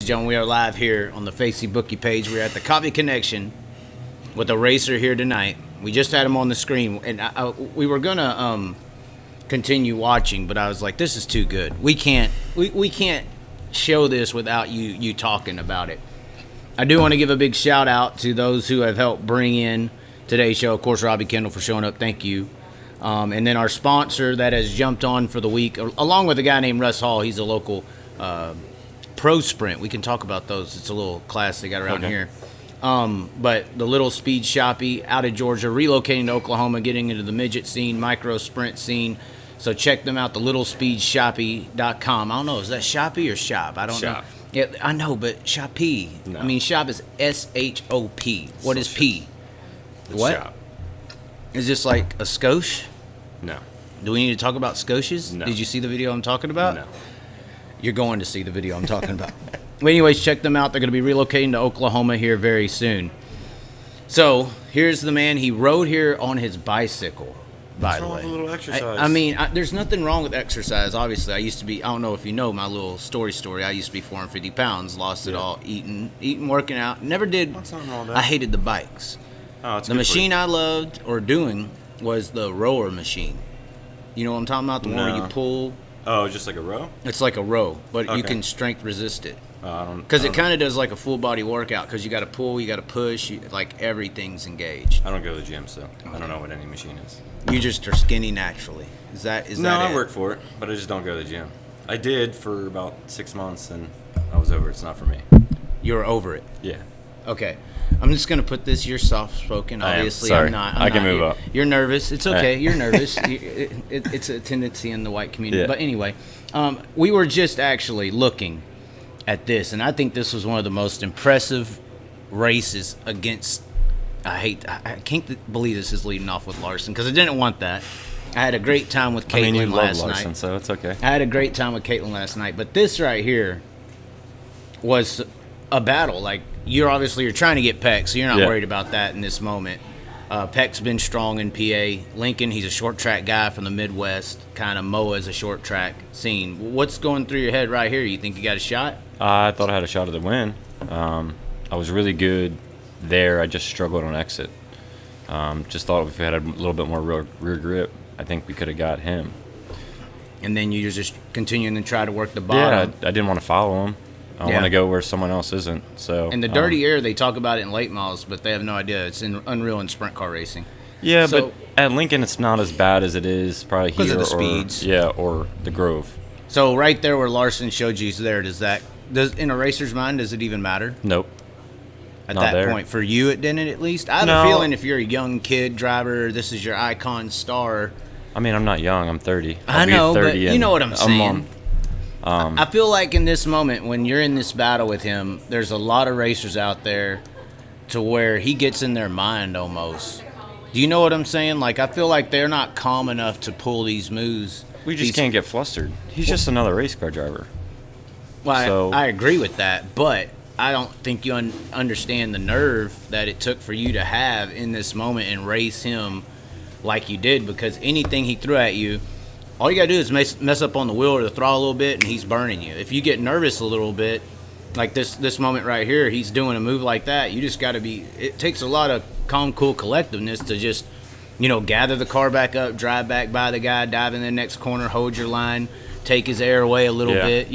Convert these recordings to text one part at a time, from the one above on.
Jo. We are live here on the Facey Bookie page. We're at the Coffee Connection with a racer here tonight. We just had him on the screen, and we were gonna continue watching, but I was like, this is too good. We can't show this without you talking about it. I do want to give a big shout out to those who have helped bring in today's show. Of course, Robbie Kendall for showing up. Thank you. And then our sponsor that has jumped on for the week, along with a guy named Russ Hall. He's a local Pro Sprint. We can talk about those. It's a little class they got around here. But the Little Speed Shoppy out of Georgia, relocating to Oklahoma, getting into the midget scene, micro sprint scene. So check them out, the littlespeedshoppy.com. I don't know, is that Shoppy or Shop? I don't know. Yeah, I know, but Shoppy. No. I mean, Shop is S-H-O-P. What is P? It's what? Shop. Is this like a skosh? No. Do we need to talk about skoshes? No. Did you see the video I'm talking about? No. You're going to see the video I'm talking about. Well, anyways, check them out. They're going to be relocating to Oklahoma here very soon. So here's the man. He rode here on his bicycle, by the way. What's wrong with a little exercise? I mean, there's nothing wrong with exercise. Obviously, I used to be, I don't know if you know my little story. I used to be 450 pounds, lost it all, eating, working out. Never did. What's wrong with that? I hated the bikes. Oh, it's the machine I loved or doing was the rower machine. You know what I'm talking about? The one where you pull. Oh, just like a row? It's like a row, but you can strength resist it. Because it kind of does like a full body workout because you got to pull, you got to push, like everything's engaged. I don't go to the gym, so I don't know what any machine is. You just are skinny naturally. Is that No, that I work for it, but I just don't go to the gym. I did for about 6 months, and I was over it. It's not for me. You're over it? Yeah. Okay. I'm just going to put this, you're soft-spoken, obviously. Sorry. I'm not. I can move up. You're nervous. It's okay. You're nervous. It's a tendency in the white community. Yeah. But anyway, we were just actually looking at this, and I think this was one of the most impressive races against I can't believe this is leading off with Larson because I didn't want that. I had a great time with Caitlin last Larson, night. So it's okay. I had a great time with Caitlin last night, but this right here was a battle. Like, you're trying to get Peck, so you're not worried about that in this moment. Peck's been strong in PA. Lincoln, he's a short track guy from the Midwest, kind of MOA's a short track scene. What's going through your head right here? You think you got a shot? I thought I had a shot at the win. I was really good there. I just struggled on exit. Just thought if we had a little bit more rear grip, I think we could have got him. And then you just continuing to try to work the bottom. Yeah, I didn't want to follow him. I want to go where someone else isn't. So. And the dirty air, they talk about it in late models, but they have no idea. It's unreal in sprint car racing. Yeah, so, but at Lincoln, it's not as bad as it is probably here. Because of the speeds. Or the Grove. So right there where Larson showed you there, does in a racer's mind, does it even matter? Nope. At that point, for you, it didn't at least. I have a feeling if you're a young kid driver, this is your icon star. I mean, I'm not young. I'm 30. I know, but you know what I'm saying. I feel like in this moment, when you're in this battle with him, there's a lot of racers out there to where he gets in their mind almost. Do you know what I'm saying? Like, I feel like they're not calm enough to pull these moves. We just can't get flustered. He's just another race car driver. Well, I agree with that, but I don't think you understand the nerve that it took for you to have in this moment and race him like you did, because anything he threw at you, all you got to do is mess up on the wheel or the throttle a little bit, and he's burning you. If you get nervous a little bit, like this moment right here, he's doing a move like that, you just got to be – it takes a lot of calm, cool collectiveness to just, gather the car back up, drive back by the guy, dive in the next corner, hold your line, take his air away a little bit.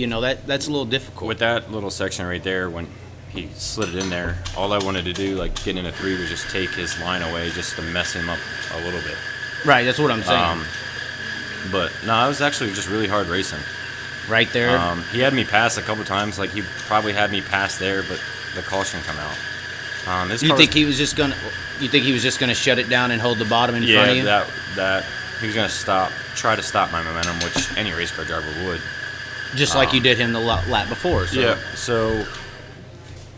That's a little difficult. With that little section right there, when he slid it in there, all I wanted to do, like getting into 3, was just take his line away just to mess him up a little bit. Right, that's what I'm saying. But no, it was actually just really hard racing. Right there. He had me pass a couple times. Like, he probably had me pass there, but the caution come out. You think he was just gonna shut it down and hold the bottom in front of you? Yeah, that he was gonna try to stop my momentum, which any race car driver would. Just like you did him the lap before. So. Yeah. So,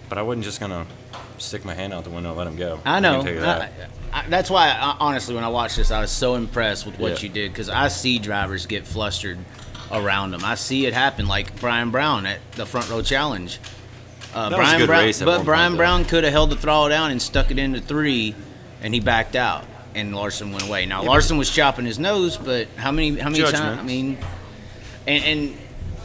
but I wasn't just gonna stick my hand out the window and let him go. I know. That. That's why, honestly, when I watched this, I was so impressed with what you did, because I see drivers get flustered around them. I see it happen, like Brian Brown at the Front Row Challenge. Brian Brown could have held the throttle down and stuck it into 3, and he backed out, and Larson went away. Now, Larson was chopping his nose, but how many times? I mean, and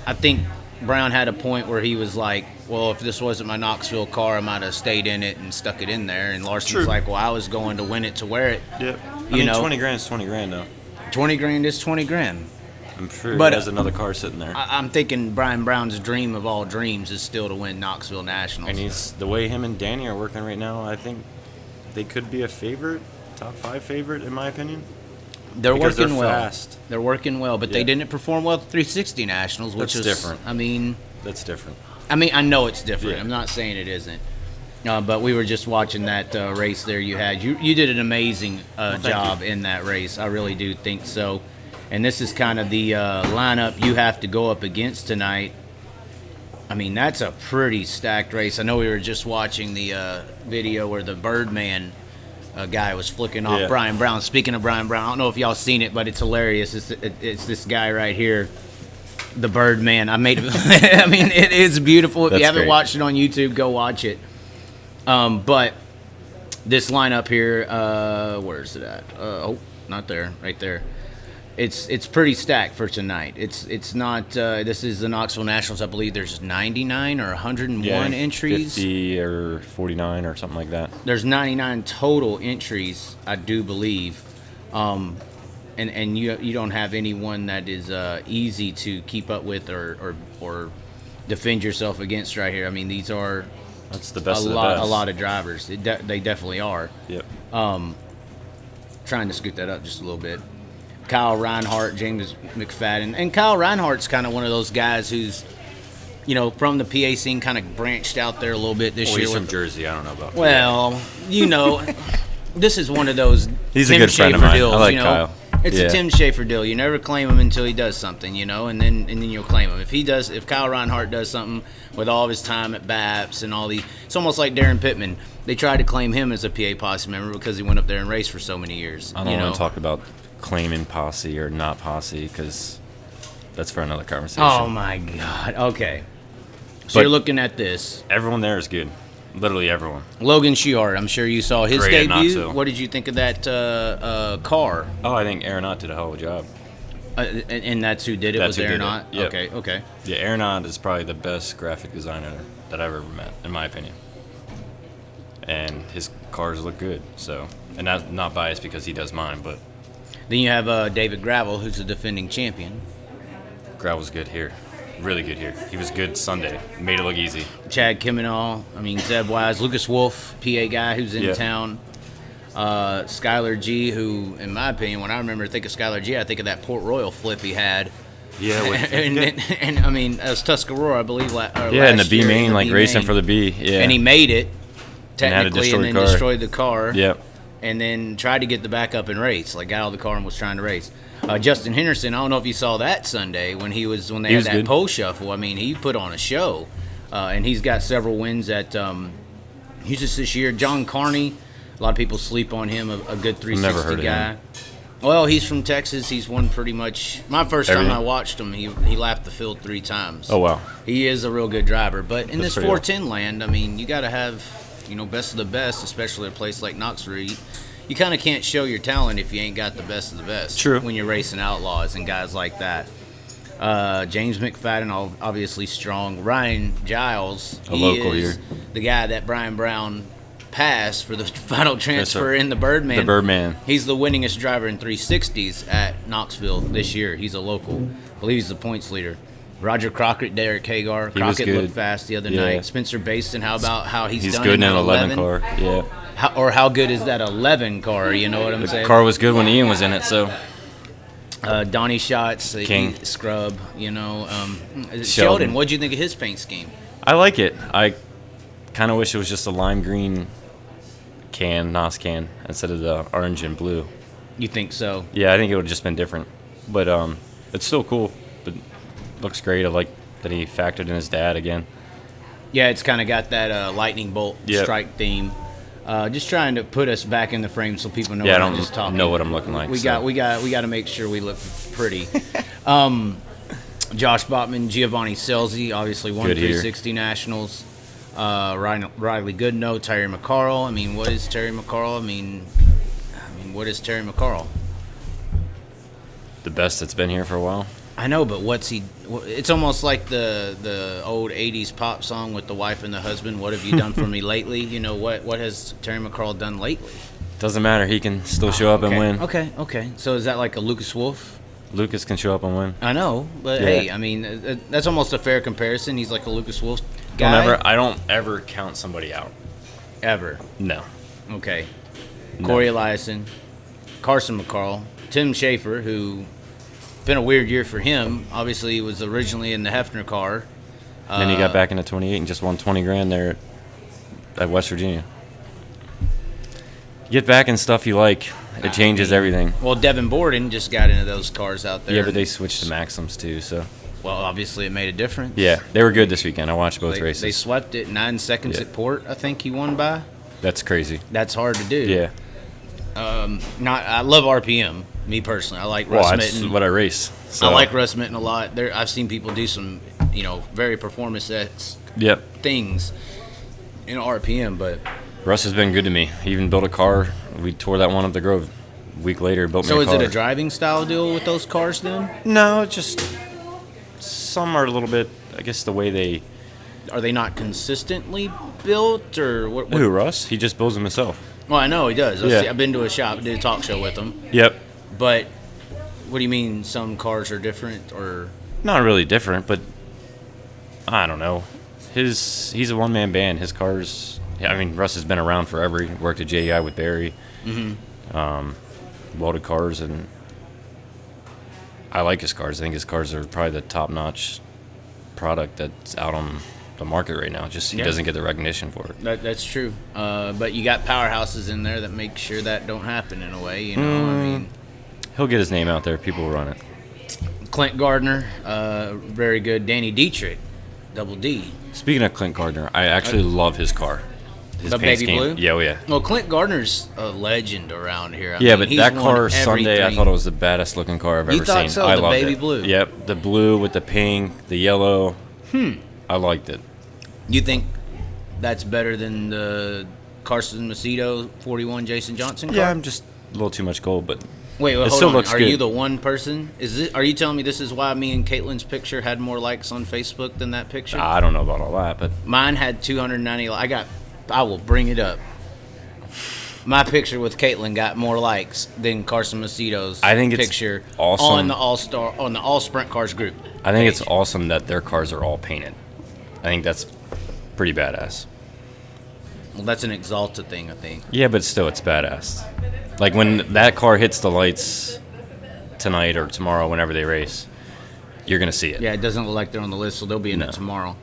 I think Brown had a point where he was like, well, if this wasn't my Knoxville car, I might have stayed in it and stuck it in there. And Larson's like, well, I was going to win it to wear it. Yep. I mean, 20 grand is 20 grand, though. 20 grand is 20 grand. I'm sure but he has another car sitting there. I'm thinking Brian Brown's dream of all dreams is still to win Knoxville Nationals. And the way him and Danny are working right now, I think they could be a favorite, top 5 favorite, in my opinion. They're working well. Fast. They're working well, but they didn't perform well at the 360 Nationals, which is different. I mean, that's different. I mean, I know it's different. Yeah. I'm not saying it isn't. But we were just watching that race there you had. You did an amazing job in that race. I really do think so. And this is kind of the lineup you have to go up against tonight. I mean, that's a pretty stacked race. I know we were just watching the video where the Birdman guy was flicking off Brian Brown. Speaking of Brian Brown, I don't know if y'all seen it, but it's hilarious. It's this guy right here, the Birdman. I made it. I mean, it is beautiful. If you haven't watched it on YouTube, go watch it. But this lineup here, where's it at? Oh, not there, right there. It's pretty stacked for tonight. It's not. This is the Knoxville Nationals. I believe there's 99 or 101 entries. 50 or 49 or something like that. There's 99 total entries, I do believe. And you don't have anyone that is easy to keep up with or defend yourself against right here. I mean, these are that's the best a of lot the best. A lot of drivers. They definitely are. Yep. Trying to scoot that up just a little bit. Kyle Reinhardt, James McFadden. And Kyle Reinhardt's kind of one of those guys who's, from the PA scene kind of branched out there a little bit this year. He's from Jersey. I don't know about that. This is one of those he's Tim a good friend of Schafer mine. deals, I like Kyle. It's a Tim Schafer deal. You never claim him until he does something, and then you'll claim him. If Kyle Reinhardt does something with all of his time at BAPS and all it's almost like Darren Pittman. They tried to claim him as a PA posse member because he went up there and raced for so many years. I don't want to talk about claiming posse or not posse because that's for another conversation. Oh my God. Okay. So you're looking at this. Everyone there is good. Literally everyone. Logan Shiard, I'm sure you saw his Great debut. What did you think of that car? Oh, I think Aeronaut did a hell of a job. And that's who did it? Was Aeronaut? Yep. Okay. Yeah, Aeronaut is probably the best graphic designer that I've ever met, in my opinion. And his cars look good. So, and not biased because he does mine, but. Then you have David Gravel, who's the defending champion. Gravel's good here. Really good here. He was good Sunday. Made it look easy. Chad Kiminall, Zeb Wise, Lucas Wolf, PA guy who's in town. Skylar G, who, in my opinion, when I think of Skylar G, I think of that Port Royal flip he had. Yeah. and it was Tuscarora, I believe, last and the B year, main, like racing for the B. Yeah. And he made it, technically, and then destroyed the car. Yep. And then tried to get the back up and race. Like, got out of the car and was trying to race. Justin Henderson, I don't know if you saw that Sunday when they had that pole shuffle. I mean, he put on a show. And he's got several wins at Houston this year. John Carney, a lot of people sleep on him, a good 360 Never heard guy. Of him. Well, he's from Texas. He's won pretty much. My first time I watched him, he lapped the field 3 times. Oh, wow. He is a real good driver. But in this 410 land, you got to have, best of the best, especially at a place like Knoxville. You kind of can't show your talent if you ain't got the best of the best. True. When you're racing outlaws and guys like that. James McFadden, obviously strong. Ryan Giles, a local here. The guy that Brian Brown passed for the final transfer in the Birdman. The Birdman. He's the winningest driver in 360s at Knoxville this year. He's a local. I believe he's the points leader. Roger Crockett, Derek Hagar. Crockett looked fast the other night. Spencer Basin, how about how he's done good in an 11 car. Yeah. How good is that 11 car? You know what I'm saying? The car was good when Ian was in it, so. Donnie Schatz, King. Scrub, Sheldon, what'd you think of his paint scheme? I like it. I kind of wish it was just a lime green NOS can, instead of the orange and blue. You think so? Yeah, I think it would have just been different. But it's still cool. But looks great. I like that he factored in his dad again. Yeah, it's kind of got that lightning bolt strike theme. Just trying to put us back in the frame so people know what I'm just talking. Know what I'm looking like. We got to make sure we look pretty. Josh Botman, Giovanni Selzy, obviously won 360 Nationals. Riley Goodnow, Terry McCarl. What is Terry McCarl? What is Terry McCarl? The best that's been here for a while. I know, but what's he? It's almost like the old '80s pop song with the wife and the husband. What have you done for me lately? You know what has Terry McCraw done lately? Doesn't matter. He can still show up and win. Okay. So is that like a Lucas Wolf? Lucas can show up and win. I know, but hey, I mean that's almost a fair comparison. He's like a Lucas Wolf guy. I don't ever count somebody out. Ever? No. Okay. No. Corey Eliason, Carson McCall, Tim Shaffer, who been a weird year for him. Obviously, he was originally in the Hefner car. Then he got back into 28 and just won $20,000 there at West Virginia. Get back in stuff you like. It changes everything. Well, Devin Borden just got into those cars out there. Yeah, but they switched to Maxims too, so. Well, obviously it made a difference. Yeah, they were good this weekend. I watched both races. They swept it 9 seconds at Port, I think he won by. That's crazy. That's hard to do. Yeah. I love RPM, me personally. I like Russ Mitten. That's what I race. So. I like Russ Mitten a lot. I've seen people do some, very performance things in RPM, but Russ has been good to me. He even built a car. We tore that one up the Grove. A week later, built me a car. So is it a driving style deal with those cars then? No, just some are a little bit, I guess the way they... Are they not consistently built or what? Who, Russ? He just builds them himself. Well, I know he does. Yeah. I've been to a shop, did a talk show with him. Yep. But what do you mean some cars are different or? Not really different, but I don't know. He's a one-man band. His cars... I mean, Russ has been around forever. He worked at JEI with Barry. Mm-hmm. Welded cars, and I like his cars. I think his cars are probably the top-notch product that's out on the market right now. Just he doesn't get the recognition for it. That's true. But you got powerhouses in there that make sure that don't happen in a way. I mean, he'll get his name out there. People will run it. Clint Gardner, very good. Danny Dietrich, Double D. Speaking of Clint Gardner, I actually love his car. His the baby blue? Yeah, oh yeah. Well, Clint Gardner's a legend around here. I mean, but that car Sunday, I thought it was the baddest looking car I've ever seen. You thought so? I the loved baby it. blue? Yep, the blue with the pink, the yellow. I liked it. You think that's better than the Carson Macedo 41 Jason Johnson car? Yeah, I'm just a little too much gold, but wait, it hold still on. looks Are good. you the one person? Are you telling me this is why me and Caitlin's picture had more likes on Facebook than that picture? I don't know about all that, but mine had 290. I will bring it up. My picture with Caitlin got more likes than Carson Macedo's picture awesome. on the All Sprint Cars group. I think it's awesome that their cars are all painted. I think that's pretty badass. Well, that's an Exalta thing, I think. Yeah, but still, it's badass. Like when that car hits the lights tonight or tomorrow, whenever they race, you're gonna see it. Yeah, it doesn't look like they're on the list, so they'll be in it tomorrow.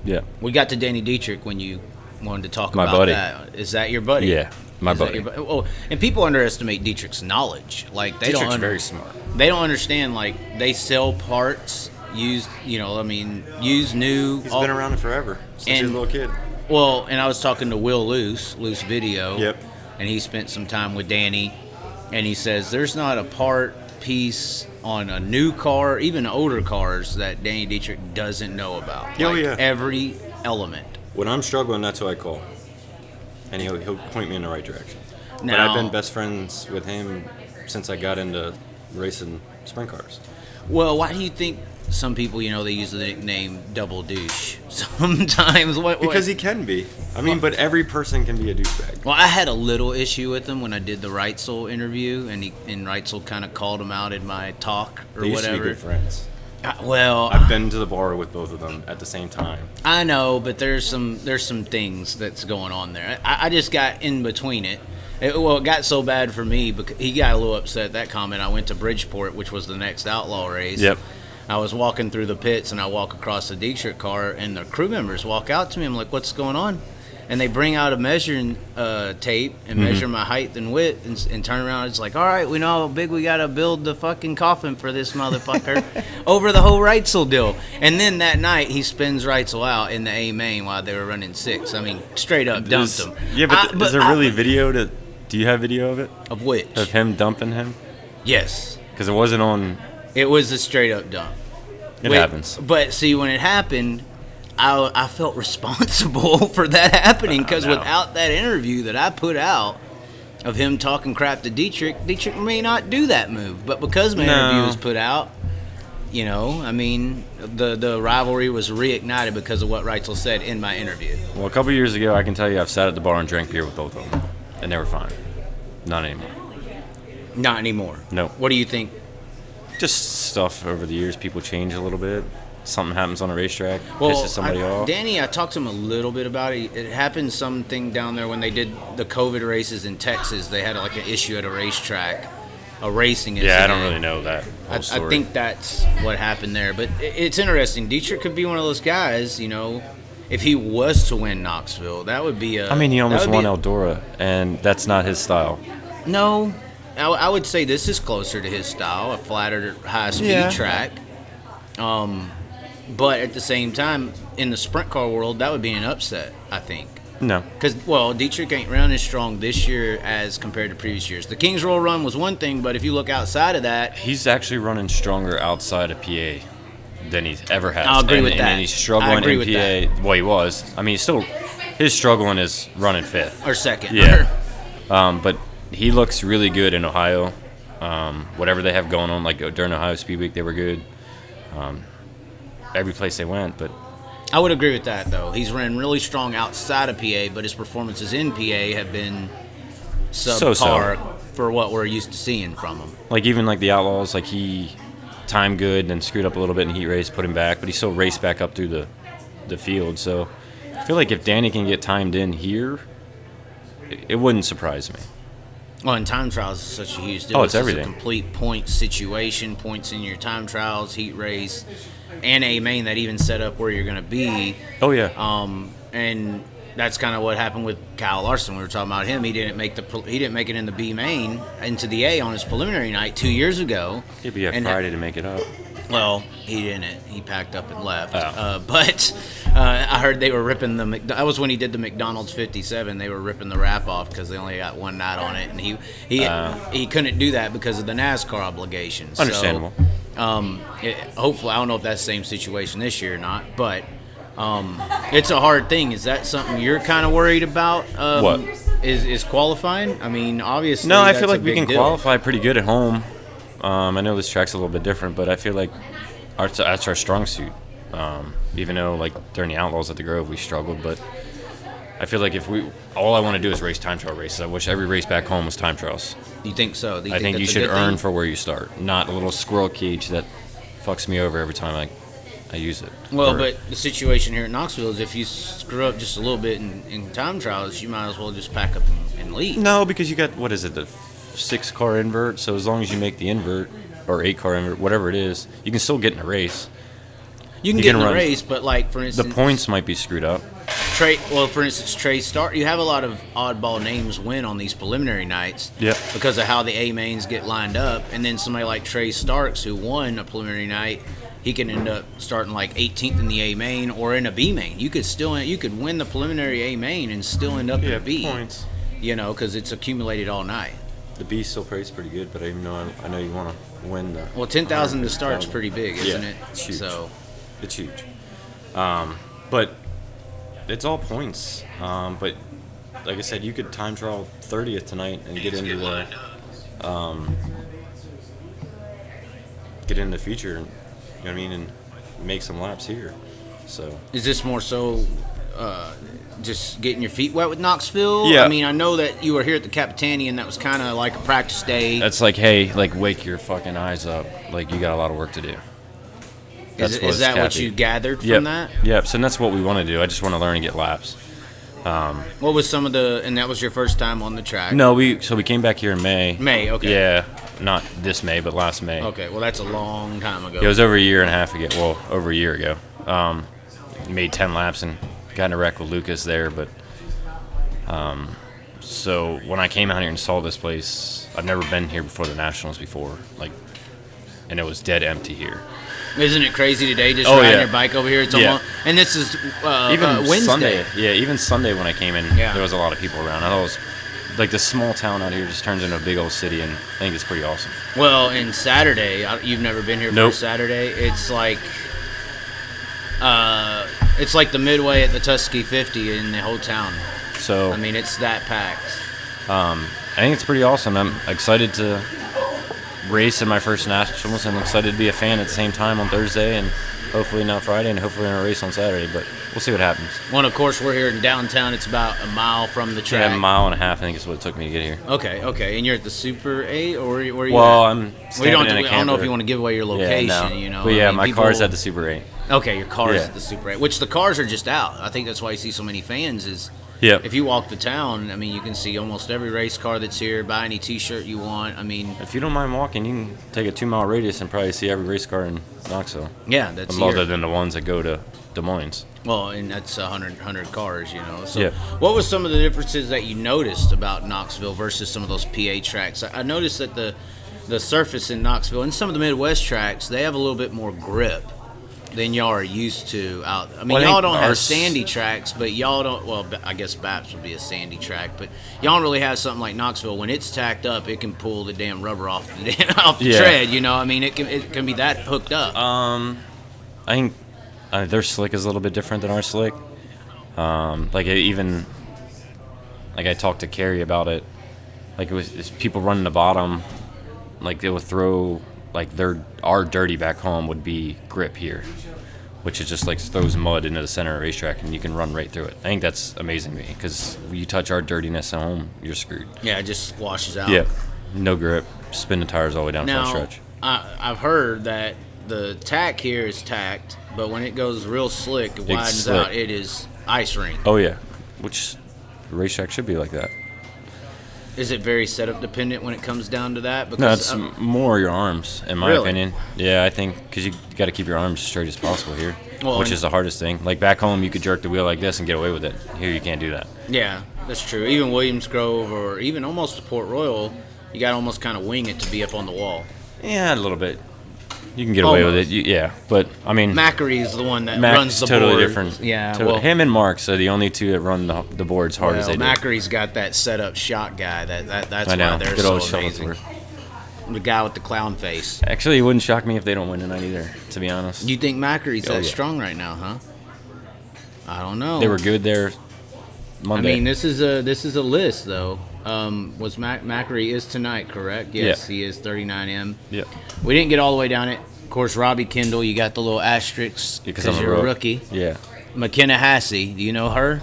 Yeah. We got to Danny Dietrich when you wanted to talk My about buddy. that. Is that your buddy? Yeah, my buddy. Oh, and people underestimate Dietrich's knowledge. Like Dietrich's very smart. They don't understand. Like they sell parts used. Used new. He's been around it forever since he was a little kid. Well, and I was talking to Will Loose Video. Yep. And he spent some time with Danny, and he says there's not a part piece on a new car, even older cars, that Danny Dietrich doesn't know about. Oh, yeah. Every element. When I'm struggling, that's who I call. And he'll point me in the right direction. Now, but I've been best friends with him since I got into racing sprint cars. Well, why do you think some people, they use the nickname Double Douche sometimes? Because he can be. I mean, but every person can be a douchebag. Well, I had a little issue with him when I did the Reitzel interview, and Reitzel kind of called him out in my talk or they whatever. used to be good friends. I've been to the bar with both of them at the same time. I know, but there's some things that's going on there. I just got in between it. It got so bad for me because he got a little upset at that comment. I went to Bridgeport, which was the next outlaw race. Yep. I was walking through the pits, and I walk across the Dietrich car, and the crew members walk out to me. I'm like, what's going on? And they bring out a measuring tape and measure my height and width and turn around. It's like, all right, we know how big we got to build the fucking coffin for this motherfucker over the whole Reitzel deal. And then that night, he spins Reitzel out in the A main while they were running 6. I mean, straight up dumped him. Yeah, but is there really video to... Do you have video of it? Of which? Of him dumping him? Yes. Because it wasn't on... It was a straight up dump. It happens. But see, when it happened... I felt responsible for that happening because without that interview that I put out of him talking crap to Dietrich may not do that move. But because my interview was put out, You know, I mean, the rivalry was reignited because of what Reitzel said in my interview. Well, a couple years ago, I can tell you I've sat at the bar and drank beer with both of them, and they were fine. Not anymore. Not anymore. No. What do you think? Just stuff over the years. People change a little bit. Something happens on a racetrack, pisses somebody off. Danny, I talked to him a little bit about it. It happened something down there when they did the COVID races in Texas. They had like an issue at a racetrack, a racing incident. Yeah, I don't really know that whole story. I think that's what happened there. But it's interesting. Dietrich could be one of those guys, you know, if he was to win Knoxville, that would be a... I mean, he almost won Eldora, and that's not his style. No. I would say this is closer to his style, a flatter, high-speed track. But at the same time, in the sprint car world, that would be an upset, I think. No. Because, well, Dietrich ain't running as strong this year as compared to previous years. The Kings Roll run was one thing, but if you look outside of that... He's actually running stronger outside of PA than he ever has. I'll agree with that. And he's struggling in PA. Well, he was. I mean, his struggling is running fifth. Or second. Yeah. But he looks really good in Ohio. Whatever they have going on, like during Ohio Speed Week, they were good. Every place they went, but... I would agree with that, though. He's running really strong outside of PA, but his performances in PA have been subpar for what we're used to seeing from him. Like, even like the Outlaws, like he timed good and screwed up a little bit in heat race, put him back, but he still raced back up through the field. So I feel like if Danny can get timed in here, it wouldn't surprise me. Well, and time trials is such a huge deal. Oh, it's everything. It's a complete point situation, points in your time trials, heat race, and a main that even set up where you're going to be. Oh, yeah. And that's kind of what happened with Kyle Larson. We were talking about him. He didn't make it in the B main into the A on his preliminary night 2 years ago. Yeah, but you have Friday to make it up. Well, he didn't. He packed up and left. Oh. But I heard they were ripping that was when he did the McDonald's 57. They were ripping the wrap off because they only got one night on it, and he couldn't do that because of the NASCAR obligations. Understandable. So, hopefully, I don't know if that's the same situation this year or not, but it's a hard thing. Is that something you're kind of worried about? What? Is qualifying? I mean, obviously. No, I feel like we can deal. qualify pretty good at home. I know this track's a little bit different, but I feel like that's our strong suit. Even though, like, during the Outlaws at the Grove, we struggled, but I feel like all I want to do is race time trial races. I wish every race back home was time trials. You think so? I think you should earn for where you start, not a little squirrel cage that fucks me over every time I use it. Well, but the situation here at Knoxville is if you screw up just a little bit in time trials, you might as well just pack up and leave. No, because you got, what is it, the 6-car invert, so as long as you make the invert, or 8-car invert, whatever it is, you can still get in a race. You can get in a race, but like, for instance... The points might be screwed up. For instance, Trey Stark, you have a lot of oddball names win on these preliminary nights because of how the A-mains get lined up, and then somebody like Trey Starks, who won a preliminary night, he can end up starting like 18th in the A-main or in a B-main. You could win the preliminary A-main and still end up in a B. Points. You know, because it's accumulated all night. The B still pays pretty good, but I know you want to win the... Well, 10,000 to start's pretty big, isn't it? It's huge. So it's huge. But it's all points. But like I said, you could time trial 30th tonight and get into the feature, you know what I mean, and make some laps here. So is this more so just getting your feet wet with Knoxville? Yeah. I mean, I know that you were here at the Capitani, and that was kind of like a practice day. That's like, hey, like, wake your fucking eyes up. Like, you got a lot of work to do. Is that what you gathered from that? Yep. So that's what we want to do. I just want to learn and get laps. What was some of and that was your first time on the track? No, we came back here in May. May, okay. Yeah, not this May, but last May. Okay, well, that's a long time ago. It was over a year and a half ago. Well, over a year ago. Made 10 laps and got in a wreck with Lucas there, but so when I came out here and saw this place, I've never been here before the Nationals before, like, and it was dead empty here. Isn't it crazy today just riding your bike over here? It's almost, and this is even Wednesday. Sunday. Yeah, even Sunday when I came in, there was a lot of people around. I thought it was like the small town out here just turns into a big old city, and I think it's pretty awesome. Well, and Saturday, you've never been here for Saturday. It's like the midway at the Tuskegee 50 in the whole town. So I mean, it's that packed. I think it's pretty awesome. I'm excited to race in my first nationals, and I'm excited to be a fan at the same time on Thursday, and hopefully not Friday, and hopefully in a race on Saturday. But we'll see what happens. Well, of course, we're here in downtown. It's about a mile from the track. Yeah, a mile and a half, I think, is what it took me to get here. Okay. And you're at the Super 8, or where are you Well, at? I'm I staying in a camper. don't know if you want to give away your location, Yeah, no. you know. But yeah, I mean, my car's at the Super 8. Okay, your car's Yeah. at the Super 8, which the cars are just out. I think that's why you see so many fans is Yep. if you walk the town, I mean, you can see almost every race car that's here, buy any T-shirt you want. I mean, If you don't mind walking, you can take a 2-mile radius and probably see every race car in Knoxville. yeah, that's Other here. than the ones that go to Des Moines. Well, and that's 100 cars, you know. So Yeah. what was some of the differences that you noticed about Knoxville versus some of those PA tracks? I noticed that the surface in Knoxville and some of the Midwest tracks, they have a little bit more grip than y'all are used to out. I mean, Well, I y'all think don't have ours- sandy tracks, but y'all don't. Well, I guess Baps would be a sandy track, but y'all don't really have something like Knoxville. When it's tacked up, it can pull the damn rubber off the Yeah. tread. You know, I mean, it can be that hooked up. I think their slick is a little bit different than our slick. I talked to Carrie about it. Like it's people running the bottom, like they would throw like our dirty back home would be grip here, which is just like throws mud into the center of the racetrack and you can run right through it. I think that's amazing to me because when you touch our dirtiness at home, you're screwed. Yeah, it just washes out. Yeah, no grip, spin the tires all the way down Now, front stretch. I've heard that the tack here is tacked, but when it goes real slick, it widens slick. out. It is ice ring. Oh yeah, which the racetrack should be like that. Is it very setup dependent when it comes down to that? No, Because it's more your arms, in my Really? opinion. Yeah, I think because you got to keep your arms as straight as possible here, Well, which and- is the hardest thing. Like back home, you could jerk the wheel like this and get away with it. Here, you can't do that. yeah, that's true. Even Williams Grove or even almost Port Royal, you got to almost kind of wing it to be up on the wall. Yeah, a little bit. You can get away with it. Yeah, but I mean, Macri is the one that Mac's runs the totally board. different. Yeah, Totally. Him and Marks are the only two that run the boards hard as they do. Macri's got that setup shot guy. That's I know. why they're Good so old amazing. Shuttlesworth. The guy with the clown face. Actually, it wouldn't shock me if they don't win tonight either. To be honest, You think Macri's Oh, that yeah. strong right now, huh? I don't know. they were good there Monday. I mean, this is a list though. Was Macri is tonight, correct? Yes, Yeah. he is 39M. Yep. We didn't get all the way down it. Of course, Robbie Kendall, you got the little asterisks Because because I'm you're a rook. rookie. Yeah. McKenna Hassey, do you know her?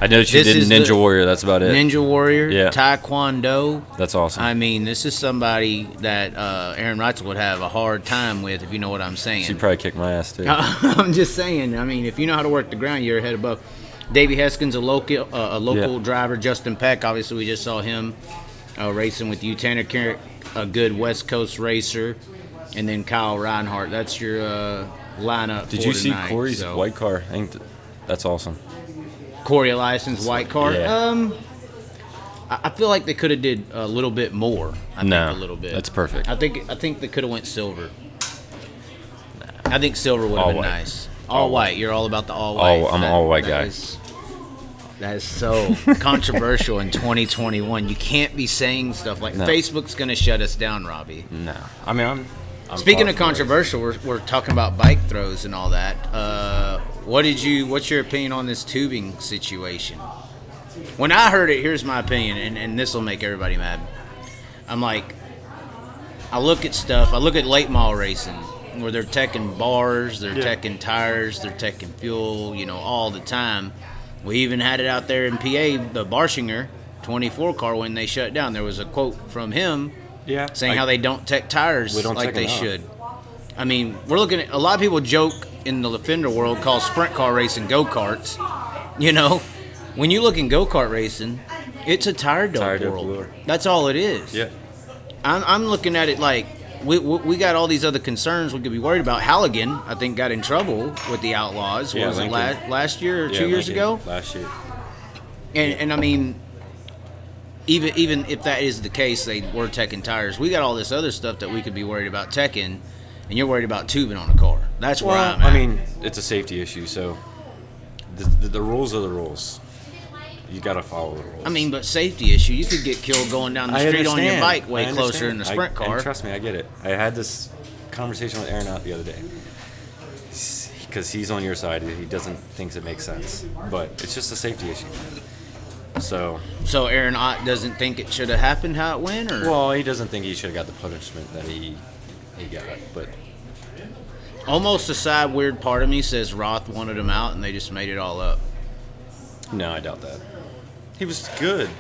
I know she This did is Ninja the Warrior. That's about it. Ninja Warrior, Yeah. Taekwondo. That's awesome. I mean, this is somebody that Aaron Reitzel would have a hard time with, if you know what I'm saying. She'd probably kick my ass too. I'm just saying. I mean, if you know how to work the ground, you're ahead above. Davey Heskins, a local Yeah. driver. Justin Peck, obviously, we just saw him racing with you. Tanner Carrick, a good West Coast racer, and then Kyle Reinhardt. That's your lineup. Did for you see tonight, Corey's so. white car? I think that's awesome. Corey Eliason's white car? Yeah. I feel like they could have did a little bit more. I No, think a little bit. that's perfect. I think they could have went silver. I think silver would have All been white. nice. All white. You're all about the all All- white. I'm an all white guy. That is so controversial in 2021. You can't be saying stuff like No. Facebook's going to shut us down, Robbie. No, I mean I'm Speaking far of from it. controversial, we're talking about bike throws and all that. What's your opinion on this tubing situation? When I heard it, here's my opinion, and this will make everybody mad. I'm like, I look at stuff. I look at late model racing where they're teching bars, they're teching tires, they're teching fuel, all the time. We even had it out there in PA, the Barshinger 24 car when they shut down. There was a quote from him saying how they don't tech tires We don't like tech they enough. should. I mean, we're looking at a lot of people joke in the fender world call sprint car racing go-karts. When you look in go-kart racing, it's a tire dope world. lure. That's all it is. Yeah. I'm looking at it like we got all these other concerns we could be worried about. Halligan, I think, got in trouble with the Outlaws. Yeah, was it Lincoln. last year or Yeah, 2 years Lincoln, ago? Last year. And I mean, even if that is the case, they were teching tires. We got all this other stuff that we could be worried about teching, and you're worried about tubing on a car. That's where Well, I'm at. I mean, it's a safety issue, so the rules are the rules. You got to follow the rules. I mean, but safety issue. You could get killed going down the I street on your understand. bike way I closer in understand. the sprint car. And trust me, I get it. I had this conversation with Aaron out the other day because he's on your side. He thinks it makes sense, but it's just a safety issue. So Aaron Ott doesn't think it should have happened how it went, or well, he doesn't think he should have got the punishment that he got, but almost a side weird part of me says Roth wanted him out and they just made it all up. no, I doubt that. He was good.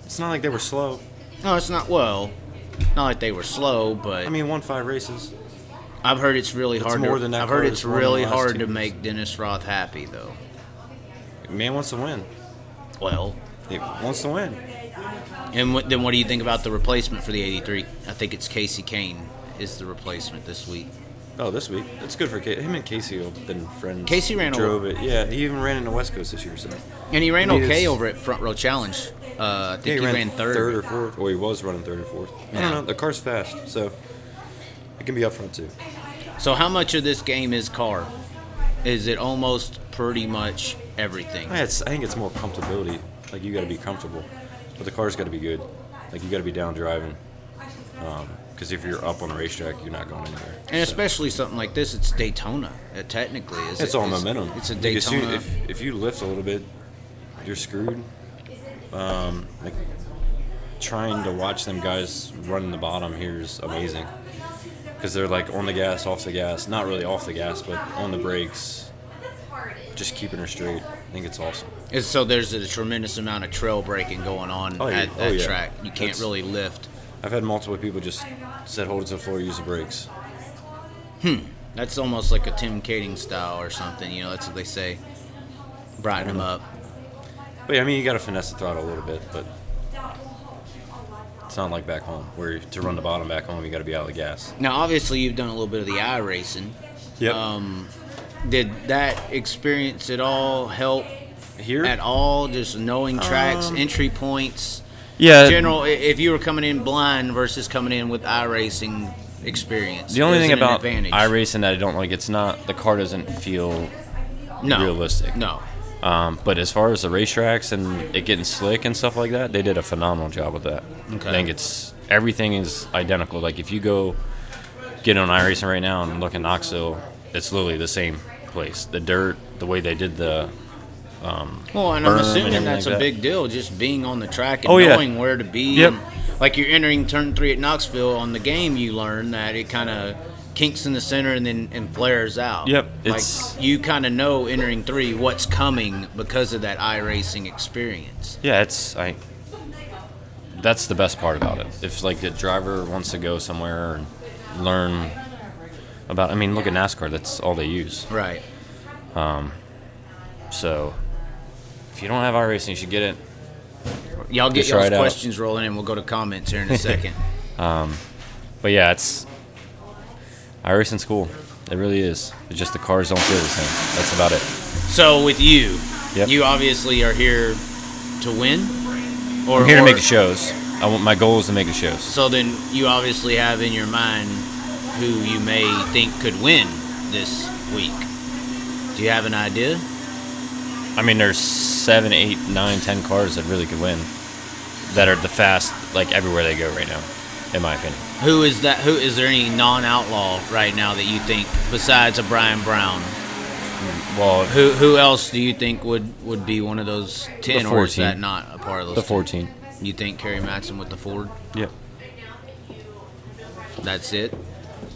It's not like they were slow. No, it's not. Well, not like they were slow, but I mean, won 5 races. I've heard it's really That's hard. more than that I've heard car it's has won in really the last hard 2 to years. make Dennis Roth happy, though. Man wants to win. Well, He wants to win. and then what do you think about the replacement for the 83? I think it's Casey Kane is the replacement this week. Oh, this week. It's good for him and Casey have been friends. Casey ran drove it. Yeah, he even ran in the West Coast this year. So. And he ran I mean, okay it's- over at Front Row Challenge. I think Yeah, he ran third. or fourth. Or he was running third or fourth. I Yeah. don't know. The car's fast, so it can be up front too. So how much of this game is car? Is it almost pretty much everything? I think it's more comfortability. Like, you got to be comfortable. But the car's got to be good. Like, you got to be down driving. Because if you're up on the racetrack, you're not going anywhere. And So, especially something like this, it's Daytona. Technically, it's all momentum. It's a Like, as soon- Daytona. if you lift a little bit, you're screwed. Like, trying to watch them guys run in the bottom here is amazing. Because they're like on the gas, off the gas. Not really off the gas, but on the brakes. Just keeping her straight. I think it's awesome. So there's a tremendous amount of trail braking going on Oh, yeah. at Oh, that yeah. track. You can't That's- really lift. I've had multiple people just said, hold it to the floor, use the brakes. That's almost like a Tim Kading style or something. You know, that's what they say. Brighten them up. But yeah, I mean, you got to finesse the throttle a little bit, but it's not like back home, where to run the bottom back home, you got to be out of the gas. Now, obviously, you've done a little bit of the iRacing. Yep. Did that experience at all help Here? at all? Just knowing tracks, entry points, Yeah. general. If you were coming in blind versus coming in with iRacing experience, The only is thing it an about advantage? iRacing that I don't like, it's not, the car doesn't feel realistic. No. But as far as the racetracks and it getting slick and stuff like that, they did a phenomenal job with that. Okay. I think everything is identical. Like, if you go get on iRacing right now and look at Knoxville, it's literally the same place. The dirt, the way they did the Well, and I'm berm and assuming everything that's like a that. big deal, just being on the track and Oh, yeah. knowing where to be. Yep. And, like, you're entering turn 3 at Knoxville on the game, you learn that it kind of kinks in the center and flares out. Yep, Like, it's- you kind of know entering 3 what's coming because of that iRacing experience. Yeah, that's the best part about it. If, like, a driver wants to go somewhere and learn about, I mean, look at NASCAR, that's all they use. Right. So if you don't have iRacing, you should get it. Y'all get Just try y'all's it out. questions rolling in. We'll go to comments here in a second. But yeah, iRacing's cool. It really is. It's just the cars don't feel the same. That's about it. So with you, Yep. you obviously are here to win? Or, I'm here to or- make the shows. My goal is to make the shows. So then you obviously have in your mind who you may think could win this week. Do you have an idea? I mean, there's 7, 8, 9, 10 cars that really could win that are the fast, like, everywhere they go right now, in my opinion. Who is that? Who is there any non-outlaw right now that you think besides a Brian Brown? Well, Who else do you think would be one of those 10, The or is 14. that not a part of those? the 10? 14. You think Kerry Matson with the Ford? Yep. That's it.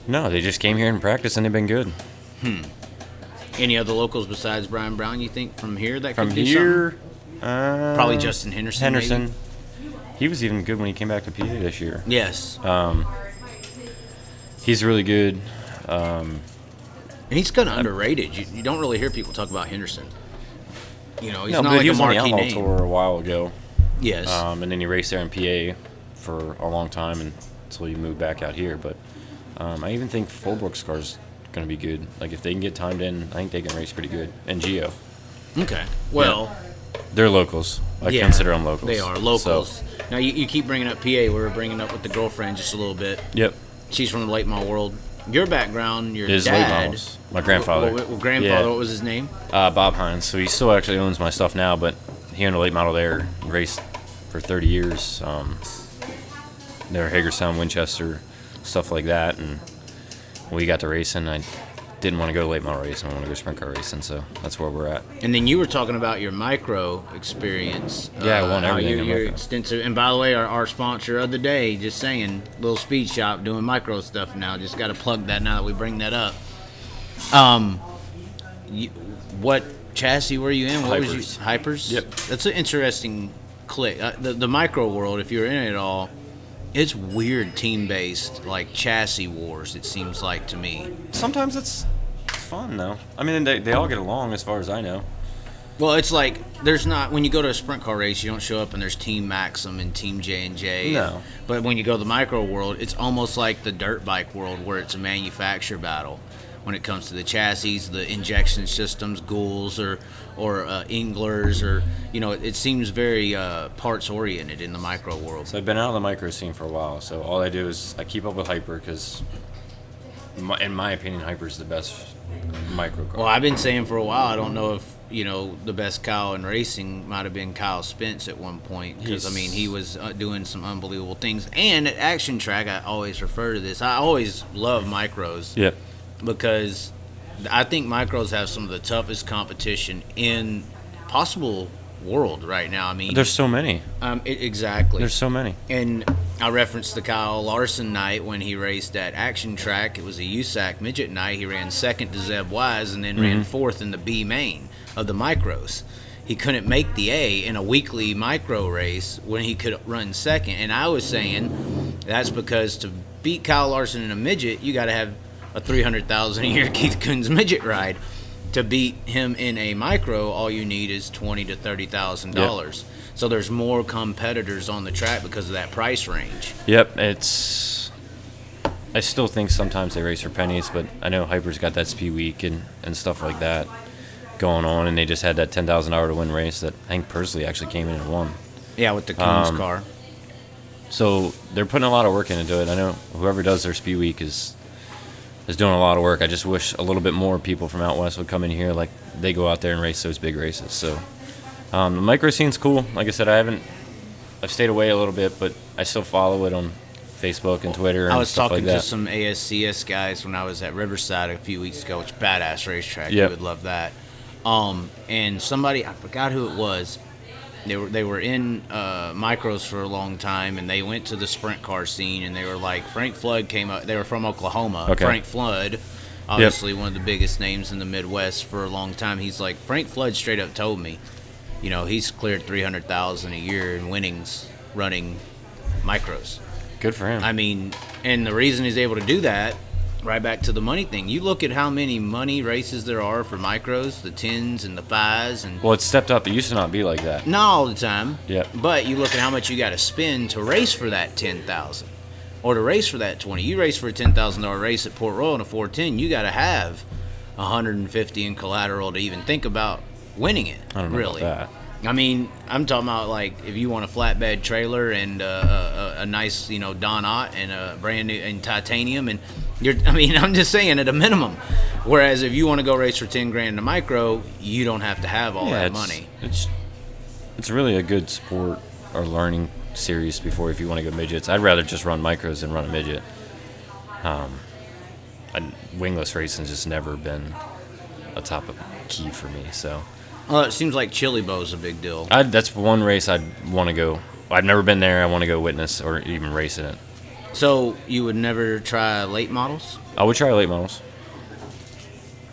No, they just came here and practiced, and they've been good. Any other locals besides Brian Brown? You think from here that From could do here, something? Probably Justin Henderson. maybe? Henderson. He was even good when he came back to PA this year. Yes. He's really good. And he's kind of underrated. You don't really hear people talk about Henderson. You know, he's No, not but like he a was on the marquee Outlaw name. Tour a while ago. Yes. And then he raced there in PA for a long time until he moved back out here. But I even think Fulbrook's car's going to be good. Like, if they can get timed in, I think they can race pretty good. And Gio. Okay. Well, They're locals. I yeah, consider them locals. They are locals. So, Now, you keep bringing up PA. We were bringing up with the girlfriend just a little bit. yep. She's from the late model world. Your background, your His late dad. models. My grandfather. Grandfather, Yeah. what was his name? Bob Hines. So he still actually owns my stuff now, but he owned a late model there. Raced for 30 years. They were Hagerstown, Winchester, stuff like that. And we got to racing. I didn't want to go late model racing. I want to go sprint car racing, so that's where we're at. And then you were talking about your micro experience. Yeah, I won everything in Your micro. extensive. And by the way, our sponsor of the day, just saying, little speed shop doing micro stuff now. Just got to plug that now that we bring that up. What chassis were you in? What was you? Hypers. Yep. That's an interesting click. The micro world, if you're in it at all, it's weird team-based, like chassis wars, it seems like to me. Sometimes it's fun, though. I mean, they all get along as far as I know. Well, it's like there's not, when you go to a sprint car race, you don't show up and there's Team Maxim and Team J&J. No. But when you go to the micro world, it's almost like the dirt bike world where it's a manufacturer battle when it comes to the chassis, the injection systems, Ghouls or Englers, or, you know, it seems very parts-oriented in the micro world. So I've been out of the micro scene for a while, so all I do is I keep up with Hyper because, in my opinion, Hyper is the best micro car. Well, I've been saying for a while, I don't know if, you know, the best Kyle in racing might have been Kyle Spence at one point, because, I mean, he was doing some unbelievable things. And at Action Track, I always refer to this. I always love micros. Yep. Because I think micros have some of the toughest competition in possible world right now. I mean, There's so many. Exactly. There's so many. And I referenced the Kyle Larson night when he raced at Action Track. It was a USAC midget night. He ran second to Zeb Wise and then ran fourth in the B main of the micros. He couldn't make the A in a weekly micro race when he could run second. And I was saying that's because to beat Kyle Larson in a midget, you got to have a $300,000 a year Keith Kunz midget ride. To beat him in a micro, all you need is $20,000 to $30,000. Yep. So there's more competitors on the track because of that price range. Yep, I still think sometimes they race for pennies, but I know Hyper's got that Speed Week and stuff like that going on, and they just had that $10,000 to win race that I think Persley actually came in and won. Yeah, with the Kunz car. So they're putting a lot of work into it. I know whoever does their Speed Week is doing a lot of work. I just wish a little bit more people from out west would come in here. Like, they go out there and race those big races. So the micro scene's cool. Like I said, I've stayed away a little bit, but I still follow it on Facebook and Twitter and I was stuff talking like that. to some ASCS guys when I was at Riverside a few weeks ago, which is a badass racetrack. Yep. You would love that. And somebody, I forgot who it was, they were in micros for a long time, and they went to the sprint car scene, and they were like, Frank Flood came up. They were from Oklahoma. Okay. Frank Flood, obviously one of the biggest names in the Midwest for a long time. He's like, Frank Flood straight up told me, you know, he's cleared $300,000 a year in winnings running micros. Good for him. I mean, and the reason he's able to do that, right back to the money thing. You look at how many money races there are for micros, the 10s and the 5s. And well, it's stepped up. It used to not be like that. not all the time. Yeah. But you look at how much you got to spend to race for that $10,000 or to race for that $20,000. You race for a $10,000 race at Port Royal in a 410, you got to have $150 in collateral to even think about winning it. I don't know really. about that. I mean, I'm talking about, like, if you want a flatbed trailer and a nice, you know, Don Ott and a brand new and titanium, and I'm just saying at a minimum. Whereas if you want to go race for $10,000 in a micro, you don't have to have all that money. It's really a good sport or learning series before if you want to go midgets. I'd rather just run micros than run a midget. Wingless racing's just never been a top of key for me, so. Well, it seems like Chili Bow's a big deal. That's one race I'd want to go. I've never been there. I want to go witness or even race in it. So you would never try late models? I would try late models.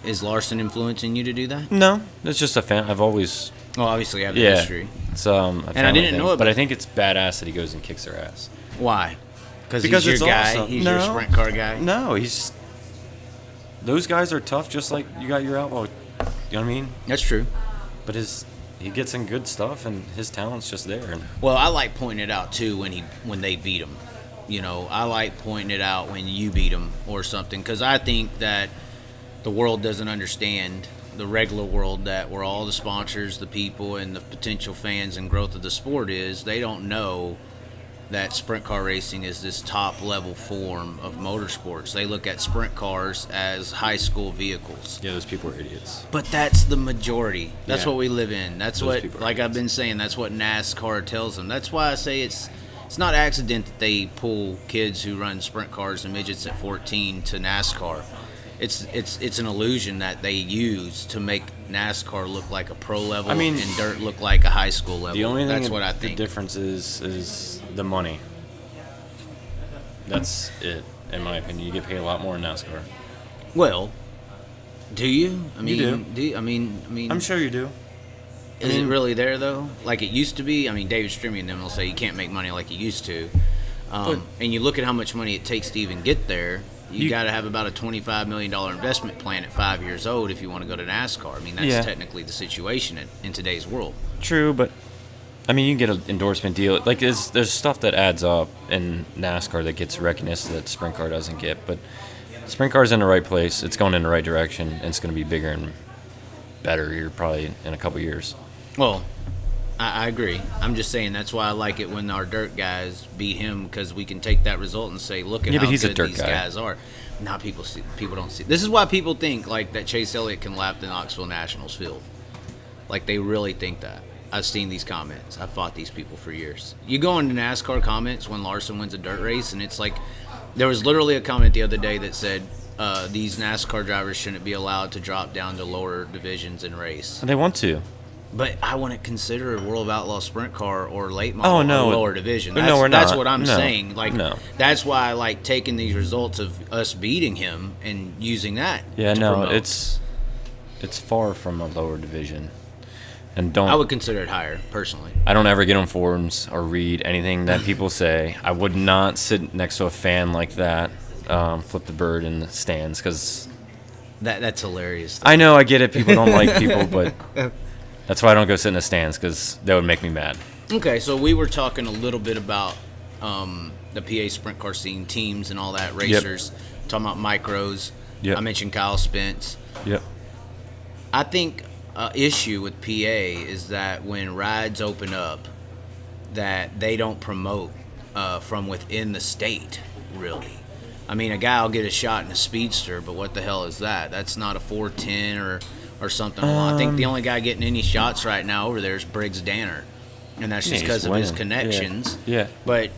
Is Larson influencing you to do that? No, it's just a fan. I've always. Well, obviously you have the Yeah. history. It's And I didn't know it, but I think it's badass that he goes and kicks their ass. Why? Because Because he's it's your guy. awesome. He's your No. sprint car guy. No, he's. Those guys are tough, just like you got your outlaw. You know what I mean? That's true. But he gets in good stuff, and his talent's just there. Well, I like pointing it out too when they beat him. You know, I like pointing it out when you beat him or something, because I think that the world doesn't understand, the regular world, that where all the sponsors, the people, and the potential fans and growth of the sport is. They don't know that sprint car racing is this top level form of motorsports. They look at sprint cars as high school vehicles. Yeah, those people are idiots. But that's the majority. That's Yeah. what we live in. That's Those what, people are like I've idiots. been saying, that's what NASCAR tells them. That's why I say it's not accident that they pull kids who run sprint cars and midgets at 14 to NASCAR. it's an illusion that they use to make NASCAR look like a pro level, I mean, and dirt look like a high school level. The only thing that's what I think. The difference is the money. That's it, in my opinion. You get paid a lot more in NASCAR. Well, do you? I mean, You do. I mean, I'm sure you do. is it really there though? Like it used to be? I mean, David Strimmy and them will say you can't make money like you used to. And you look at how much money it takes to even get there. You got to have about a $25 million investment plan at 5 years old if you want to go to NASCAR. I mean, that's technically the situation in today's world. True, but I mean, you can get an endorsement deal. Like, there's stuff that adds up in NASCAR that gets recognition that Sprint Car doesn't get. But Sprint Car's in the right place. It's going in the right direction, and it's going to be bigger and better here probably in a couple years. Well, I agree. I'm just saying that's why I like it when our dirt guys beat him, because we can take that result and say, look at how good these guys are. Now people don't see. This is why people think like that Chase Elliott can lap the Knoxville Nationals field. Like they really think that. I've seen these comments. I've fought these people for years. You go into NASCAR comments when Larson wins a dirt race, and it's like there was literally a comment the other day that said these NASCAR drivers shouldn't be allowed to drop down to lower divisions and race. They want to. But I wouldn't consider a World of Outlaw Sprint Car or late model a lower division. No, we're not. That's what I'm saying. Like, that's why I like taking these results of us beating him and using that. Yeah, to no, promote. it's far from a lower division. And I would consider it higher, personally. I don't ever get on forums or read anything that people say. I would not sit next to a fan like that, flip the bird in the stands, because that's hilarious. I know, I get it. People don't like people, but that's why I don't go sit in the stands, because that would make me mad. Okay, so we were talking a little bit about the PA sprint car scene, teams and all that, racers, talking about micros. Yep. I mentioned Kyle Spence. Yep. I think issue with PA is that when rides open up, that they don't promote from within the state, really. I mean, a guy will get a shot in a speedster, but what the hell is that? That's not a 410 or something. I think the only guy getting any shots right now over there is Briggs Danner, and that's just because of his connections. Yeah. But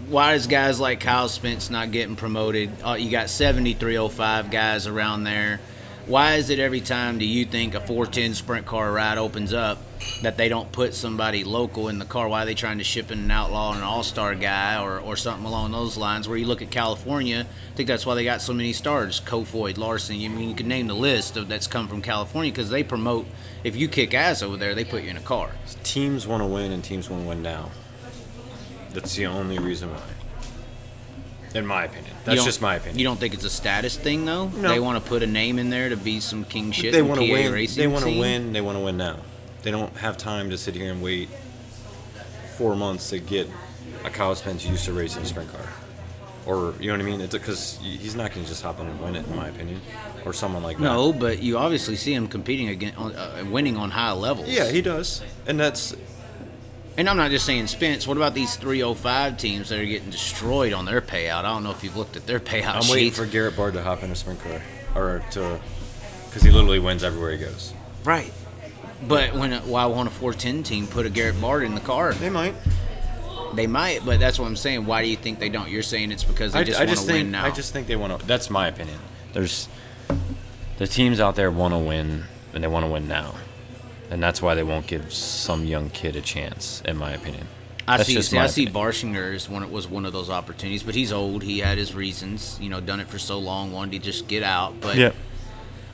why is guys like Kyle Spence not getting promoted? You got 7305 guys around there. Why is it every time do you think a 410 sprint car ride opens up that they don't put somebody local in the car? Why are they trying to ship in an outlaw and an all-star guy or something along those lines? Where you look at California, I think that's why they got so many stars. Kofoid, Larson, I mean, you can name the list that's come from California, because they promote, if you kick ass over there, they put you in a car. Teams want to win, and teams want to win now. That's the only reason why. In my opinion. That's just my opinion. You don't think it's a status thing, though? No. They want to put a name in there to be some king shit They in want PA to win. racing They want to scene? win. They want to win now. They don't have time to sit here and wait 4 months to get a Kyle Spence used to racing a sprint car. Or, you know what I mean? It's because he's not going to just hop in and win it, in my opinion. Or someone like that. No, but you obviously see him competing against, winning on high levels. Yeah, he does. And that's... And I'm not just saying Spence. What about these 305 teams that are getting destroyed on their payout? I don't know if you've looked at their payout I'm waiting for Garrett Bard to hop in a sprint car. Because he literally wins everywhere he goes. Right. But why won't a 410 team put a Garrett Bard in the car? They might. They might, but that's what I'm saying. Why do you think they don't? You're saying it's because they just want to win now. I just think they want to... That's my opinion. There's the teams out there want to win, and they want to win now. And that's why they won't give some young kid a chance, in my opinion. I see Barshinger was one of those opportunities, but he's old. He had his reasons, done it for so long, wanted to just get out. But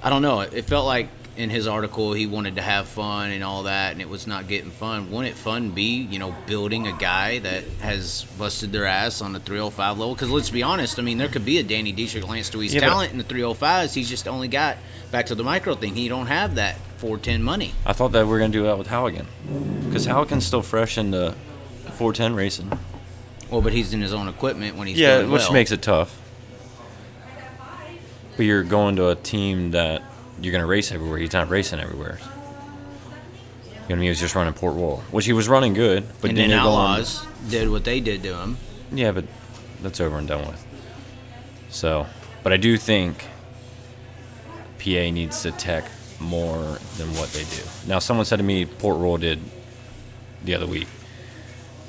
I don't know. It felt like in his article he wanted to have fun and all that, and it was not getting fun. Wouldn't it fun be, building a guy that has busted their ass on the 305 level? Because let's be honest, I mean, there could be a Danny Dietrich, Lance Dewey's talent in the 305s. He's just only got, back to the micro thing, he don't have that 410 money. I thought that we were going to do that with Halligan. Because Halligan's still fresh in the 410 racing. Well, but he's in his own equipment when he's doing well. Which makes it tough. But you're going to a team that you're going to race everywhere. He's not racing everywhere. You know what I mean? He was just running Port Royal, which he was running good. But and then Outlaws did what they did to him. Yeah, but that's over and done with. So, but I do think PA needs to tech more than what they do. Now, someone said to me Port Royal did the other week,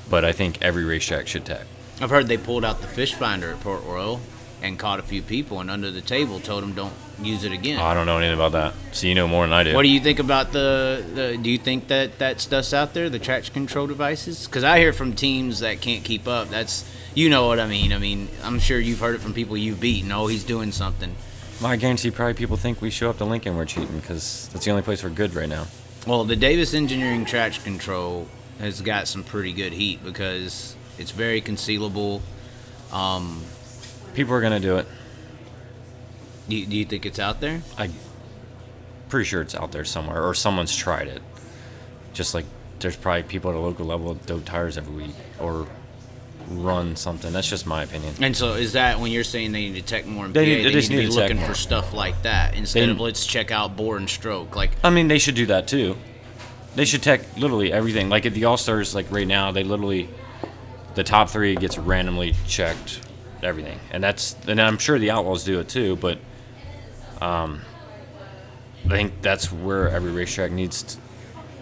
but I think every racetrack should tech. I've heard they pulled out the fish finder at Port Royal, and caught a few people, and under the table told them don't use it again. Oh, I don't know anything about that. So you know more than I do. What do you think about do you think that stuff's out there, the traction control devices? Because I hear from teams that can't keep up. That's, you know what I mean. I mean, I'm sure you've heard it from people you've beaten. Oh, he's doing something. Well, I guarantee probably people think we show up to Lincoln, we're cheating, because that's the only place we're good right now. Well, the Davis Engineering traction control has got some pretty good heat because it's very concealable. People are going to do it. Do you think it's out there? I'm pretty sure it's out there somewhere, or someone's tried it. Just like there's probably people at a local level that dope tires every week or run something. That's just my opinion. And so is that when you're saying they need to tech more in PA, They they just need to need be to tech looking more. for stuff like that instead of let's check out bore and stroke? Like, I mean, they should do that too. They should tech literally everything. Like at the All-Stars, like right now, they literally, the top 3 gets randomly checked, everything. And I'm sure the Outlaws do it too, but I think that's where every racetrack needs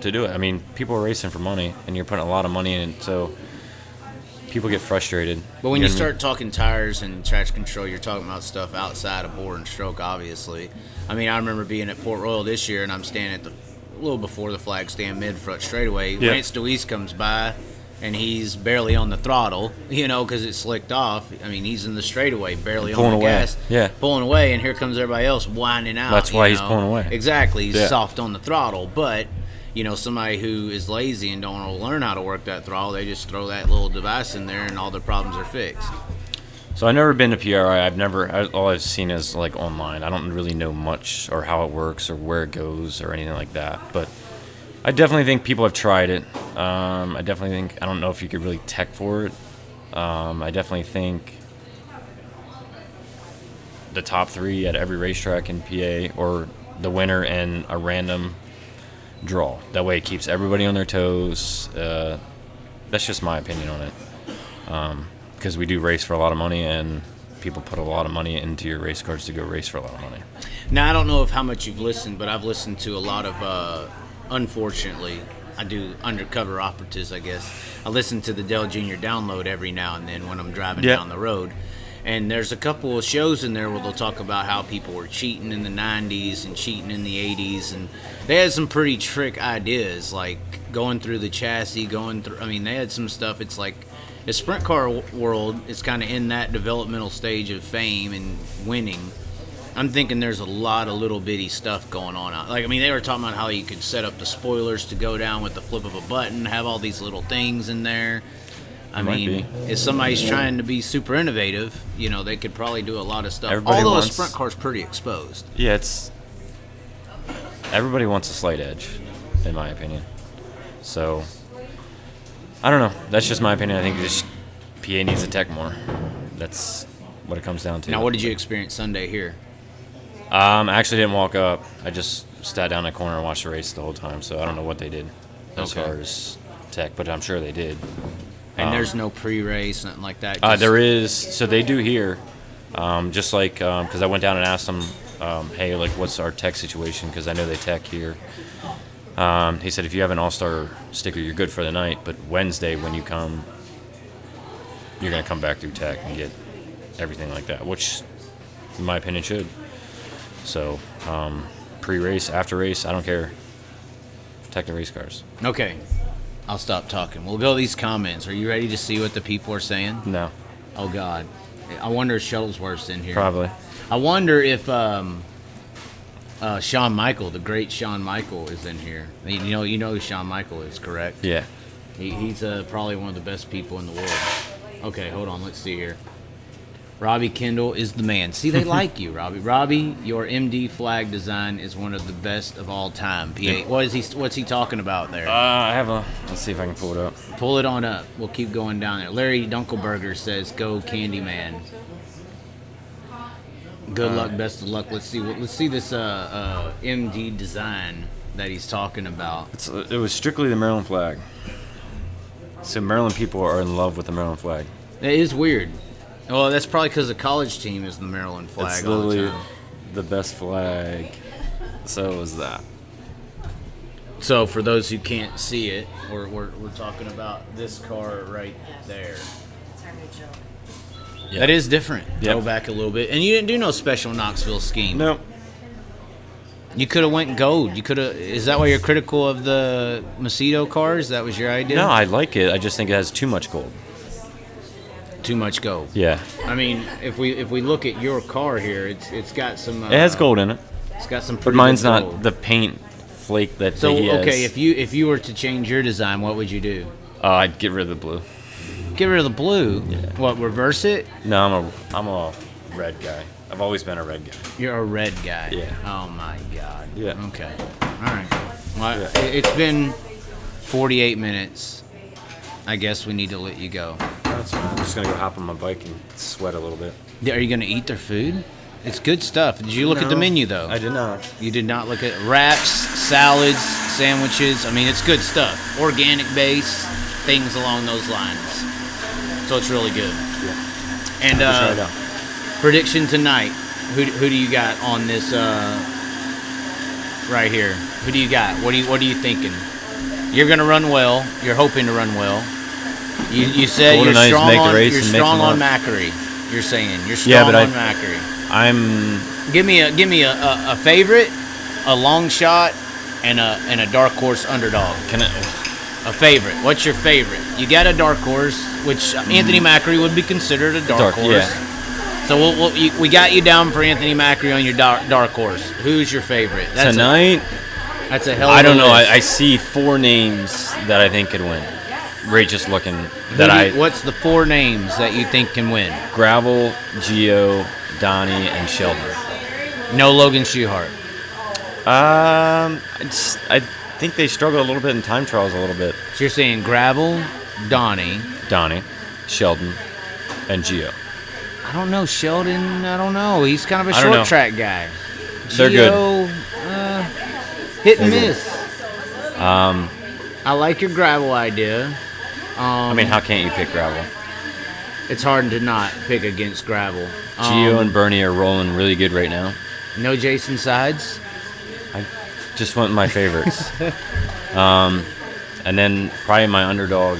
to do it. I mean, people are racing for money, and you're putting a lot of money in it, so people get frustrated. but when you know what I mean? start talking tires and traction control, you're talking about stuff outside of bore and stroke, obviously. I mean, I remember being at Port Royal this year, and I'm standing at a little before the flag stand mid-front straightaway. Yeah. Lance DeWeese comes by, and he's barely on the throttle, you know, because it's slicked off. I mean, he's in the straightaway, barely Pulling on the away. gas. Yeah. Pulling away, and here comes everybody else winding out. That's why you he's know. pulling away. Exactly. He's Yeah. soft on the throttle. But, you know, somebody who is lazy and don't want to learn how to work that throttle, they just throw that little device in there, and all their problems are fixed. So I've never been to PRI. All I've seen is like online. I don't really know much or how it works or where it goes or anything like that. But I definitely think people have tried it. I definitely think, I don't know if you could really tech for it. I definitely think the top 3 at every racetrack in PA, or the winner and a random draw. That way it keeps everybody on their toes. That's just my opinion on it. Because we do race for a lot of money, and people put a lot of money into your race cars to go race for a lot of money. Now, I don't know how much you've listened, but I've listened to a lot of, unfortunately, I do undercover operatives, I guess. I listen to the Dell Jr. download every now and then when I'm driving Yeah. down the road. And there's a couple of shows in there where they'll talk about how people were cheating in the 90s and cheating in the 80s. And they had some pretty trick ideas, like going through the chassis, they had some stuff. It's like the sprint car world is kind of in that developmental stage of fame and winning. I'm thinking there's a lot of little bitty stuff going on. Like, I mean, they were talking about how you could set up the spoilers to go down with the flip of a button, have all these little things in there. I Might mean, if somebody's trying to be super innovative, you know, they could probably do a lot of stuff. Everybody Although wants- a sprint car's pretty exposed. Yeah, everybody wants a slight edge, in my opinion. So, I don't know. That's just my opinion. I think this PA needs to tech more. That's what it comes down to. Now, what did you experience Sunday here? I actually didn't walk up. I just sat down in the corner and watched the race the whole time, so I don't know what they did as Okay. far as tech, but I'm sure they did. And there's no pre-race, nothing like that? There is. So they do here, just like, because I went down and asked them, hey, like, what's our tech situation? Because I know they tech here. He said, if you have an all-star sticker, you're good for the night, but Wednesday when you come, you're going to come back through tech and get everything like that, which, in my opinion, should. So, pre-race, after race, I don't care. Tech the race cars. Okay. I'll stop talking. We'll go to these comments. Are you ready to see what the people are saying? No, Oh, God. I wonder if Shuttlesworth's in here. probably. I wonder if Shawn Michael, the great Shawn Michael, is in here. You know who Shawn Michael is, correct? Yeah. He's probably one of the best people in the world. Okay, hold on. Let's see here. Robbie Kendall is the man. See, they like you, Robbie. Robbie, your MD flag design is one of the best of all time. PA. Yeah. What's he talking about there? I have let's see if I can pull it up. Pull it on up. We'll keep going down there. Larry Dunkelberger says, "Go Candyman." Good luck, best of luck. Let's see this MD design that he's talking about. It was strictly the Maryland flag. So Maryland people are in love with the Maryland flag. It is weird. Well, that's probably because the college team is the Maryland flag It's all the literally time. the best flag. So was that. So for those who can't see it, we're talking about this car right there. Yeah. That is different. Yep. Go back a little bit. And you didn't do no special Knoxville scheme. No. You could have went gold. You could have. Is that why you're critical of the Macedo cars? That was your idea? No, I like it. I just think it has too much gold. Too much gold. Yeah. I mean, if we look at your car here, it's got some. It has gold in it. It's got some. But mine's not gold. the paint flake that So he has. okay, if you were to change your design, what would you do? I'd get rid of the blue. Get rid of the blue. Yeah. What? Reverse it? No, I'm a red guy. I've always been a red guy. You're a red guy. Yeah. Oh my God. Yeah. Okay. All right. Well, Yeah. it's been 48 minutes. I guess we need to let you go. That's fine. I'm just gonna go hop on my bike and sweat a little bit. Are you gonna eat their food? It's good stuff. Did you look at the menu though? I did not. You did not look at wraps, salads, sandwiches. I mean, it's good stuff. Organic base, things along those lines. So it's really good. Yeah. And Just try it out. prediction tonight. Who do you got on this right here? Who do you got? What are you thinking? You're gonna run well. You're hoping to run well. You said Golden you're Knights strong make the on race you're and make strong them on up. Macri. You're saying you're strong Yeah, but on Macri. I'm Give me a favorite, a long shot, and a dark horse underdog. A favorite. What's your favorite? You got a dark horse, which Anthony Macri would be considered a dark horse. Yeah. So we got you down for Anthony Macri on your dark horse. Who's your favorite? tonight. That's a hell of a I don't know. list. I see 4 names that I think could win. Right, just looking What's the 4 names that you think can win? Gravel, Gio, Donnie, and Sheldon. No Logan Schuchart. I think they struggled a little bit in time trials a little bit. So you're saying Gravel, Donnie. Sheldon, and Gio. I don't know Sheldon. I don't know. He's kind of a I don't know. short track guy. They're good. Gio, hit and They're good. miss. I like your Gravel idea. I mean, how can't you pick Gravel? It's hard to not pick against Gravel. Gio and Bernie are rolling really good right now. No Jason Sides. I just went with my favorites. And then probably my underdog.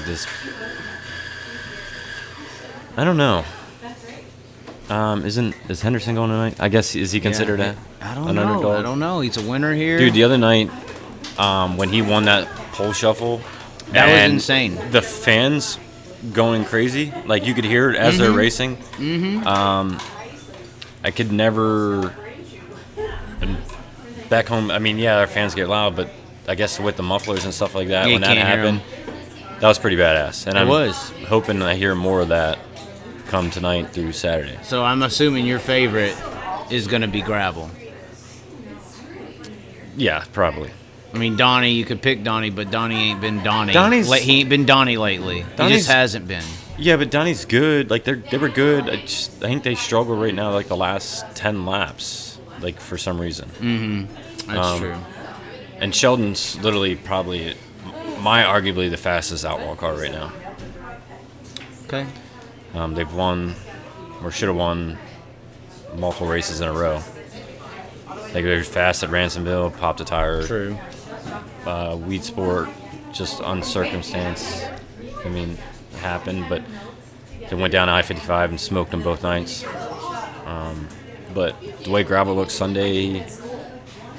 I don't know. Is Henderson going tonight? I guess is he considered an underdog? I don't know. He's a winner here. Dude, the other night, when he won that pole shuffle, That was and insane. The fans going crazy, like you could hear it as they're racing. I could never. And back home, I mean, yeah, our fans get loud, but I guess with the mufflers and stuff like that, Yeah, when that you can't hear happened, that was pretty badass. And It I'm was. hoping I hear more of that come tonight through Saturday. So I'm assuming your favorite is going to be Gravel. Yeah, probably. I mean, Donnie, you could pick Donnie, but Donnie ain't been Donnie. Donnie's- He ain't been Donnie lately. He Donnie's- just hasn't been. Yeah, but Donnie's good. Like they were good. I think they struggle right now. Like the last 10 laps, like for some reason. That's true. And Sheldon's literally probably arguably the fastest outlaw car right now. Okay. They've won, or should have won, multiple races in a row. Like they were fast at Ransomville, popped a tire. True. Weed Sport, just uncircumstance. I mean, it happened, but they went down I-55 and smoked them both nights. But the way Gravel looks Sunday,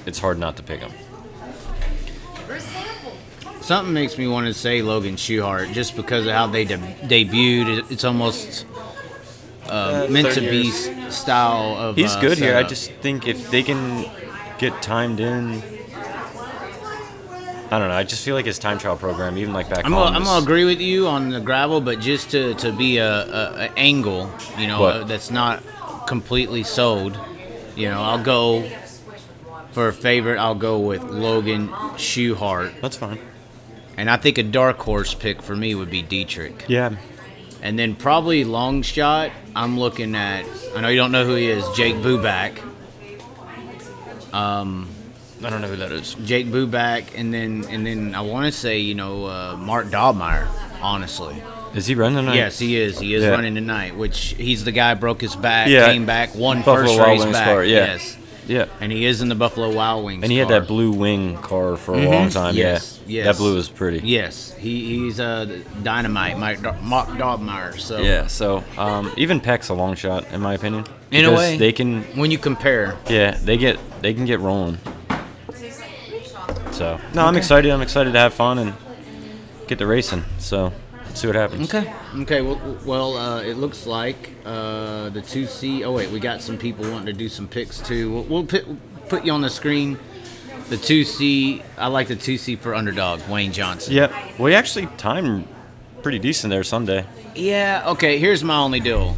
it's hard not to pick them. Something makes me want to say Logan Schuchart just because of how they debuted. It's almost meant to be style of. He's good here. I setup. just think if they can get timed in, I don't know. I just feel like his time trial program, even like back I'm home. gonna agree with you on the Gravel, but just to be a angle, you know, What? that's not completely sold. You know, I'll go for a favorite. I'll go with Logan Schuchart, That's fine. and I think a dark horse pick for me would be Dietrich. Yeah. And then probably long shot, I'm looking at, I know you don't know who he is, Jake Buback. I don't know who that is. Jake Buback, and then I want to say, you know, Mark Dahlmeyer, honestly. Is he running tonight? Yes, he is. He is Yeah. running tonight, which he's the guy broke his back, Yeah. came back, won Buffalo first Wild race Wings back. car, yeah. Yes. Yeah. And he is in the Buffalo Wild Wings And he had car. that blue wing car for a long time. Yes, yeah. yes. That blue is pretty. Yes, he's dynamite, Mark Dobmeyer. So Yeah, so even Peck's a long shot, in my opinion. in a Because way, they can, when you compare, they can get rolling. So no, I'm excited. I'm excited to have fun and get to racing. So let's see what happens. Okay. Well, it looks like the 2C. Oh wait, we got some people wanting to do some picks too. We'll put you on the screen. The 2C. I like the 2C for underdog Wayne Johnson. Yep. Well, he actually timed pretty decent there Sunday. Yeah. Okay. Here's my only deal.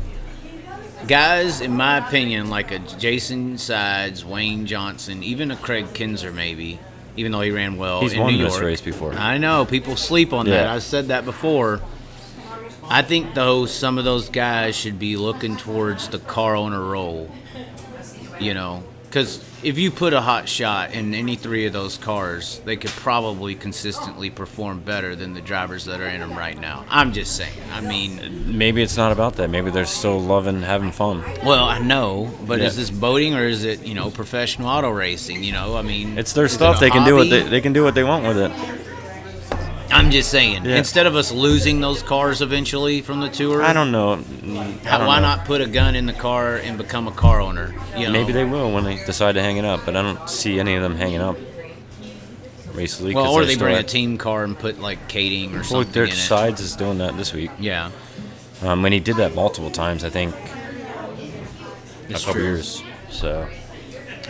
Guys, in my opinion, like a Jason Sides, Wayne Johnson, even a Craig Kinzer maybe, even though he ran well He's in won New York. this race before. I know. People sleep on that. Yeah. I've said that before. I think, though, some of those guys should be looking towards the car owner role, because if you put a hot shot in any three of those cars, they could probably consistently perform better than the drivers that are in them right now. I'm just saying. I mean, Maybe it's not about that. Maybe they're still loving having fun. well, I know, but Yeah. is this boating or is it, professional auto racing? I mean, It's their is it stuff. a They can do what hobby? they can do what they want with it. I'm just saying. Yeah. Instead of us losing those cars eventually from the tour, I don't know. why not put a gun in the car and become a car owner? Maybe they will when they decide to hang it up, but I don't see any of them hanging up. Recently, Well, or they bring a team car and put like Kading or Well, something their in it. Sides is doing that this week. Yeah, When he did that multiple times, I think it's a couple true. years. So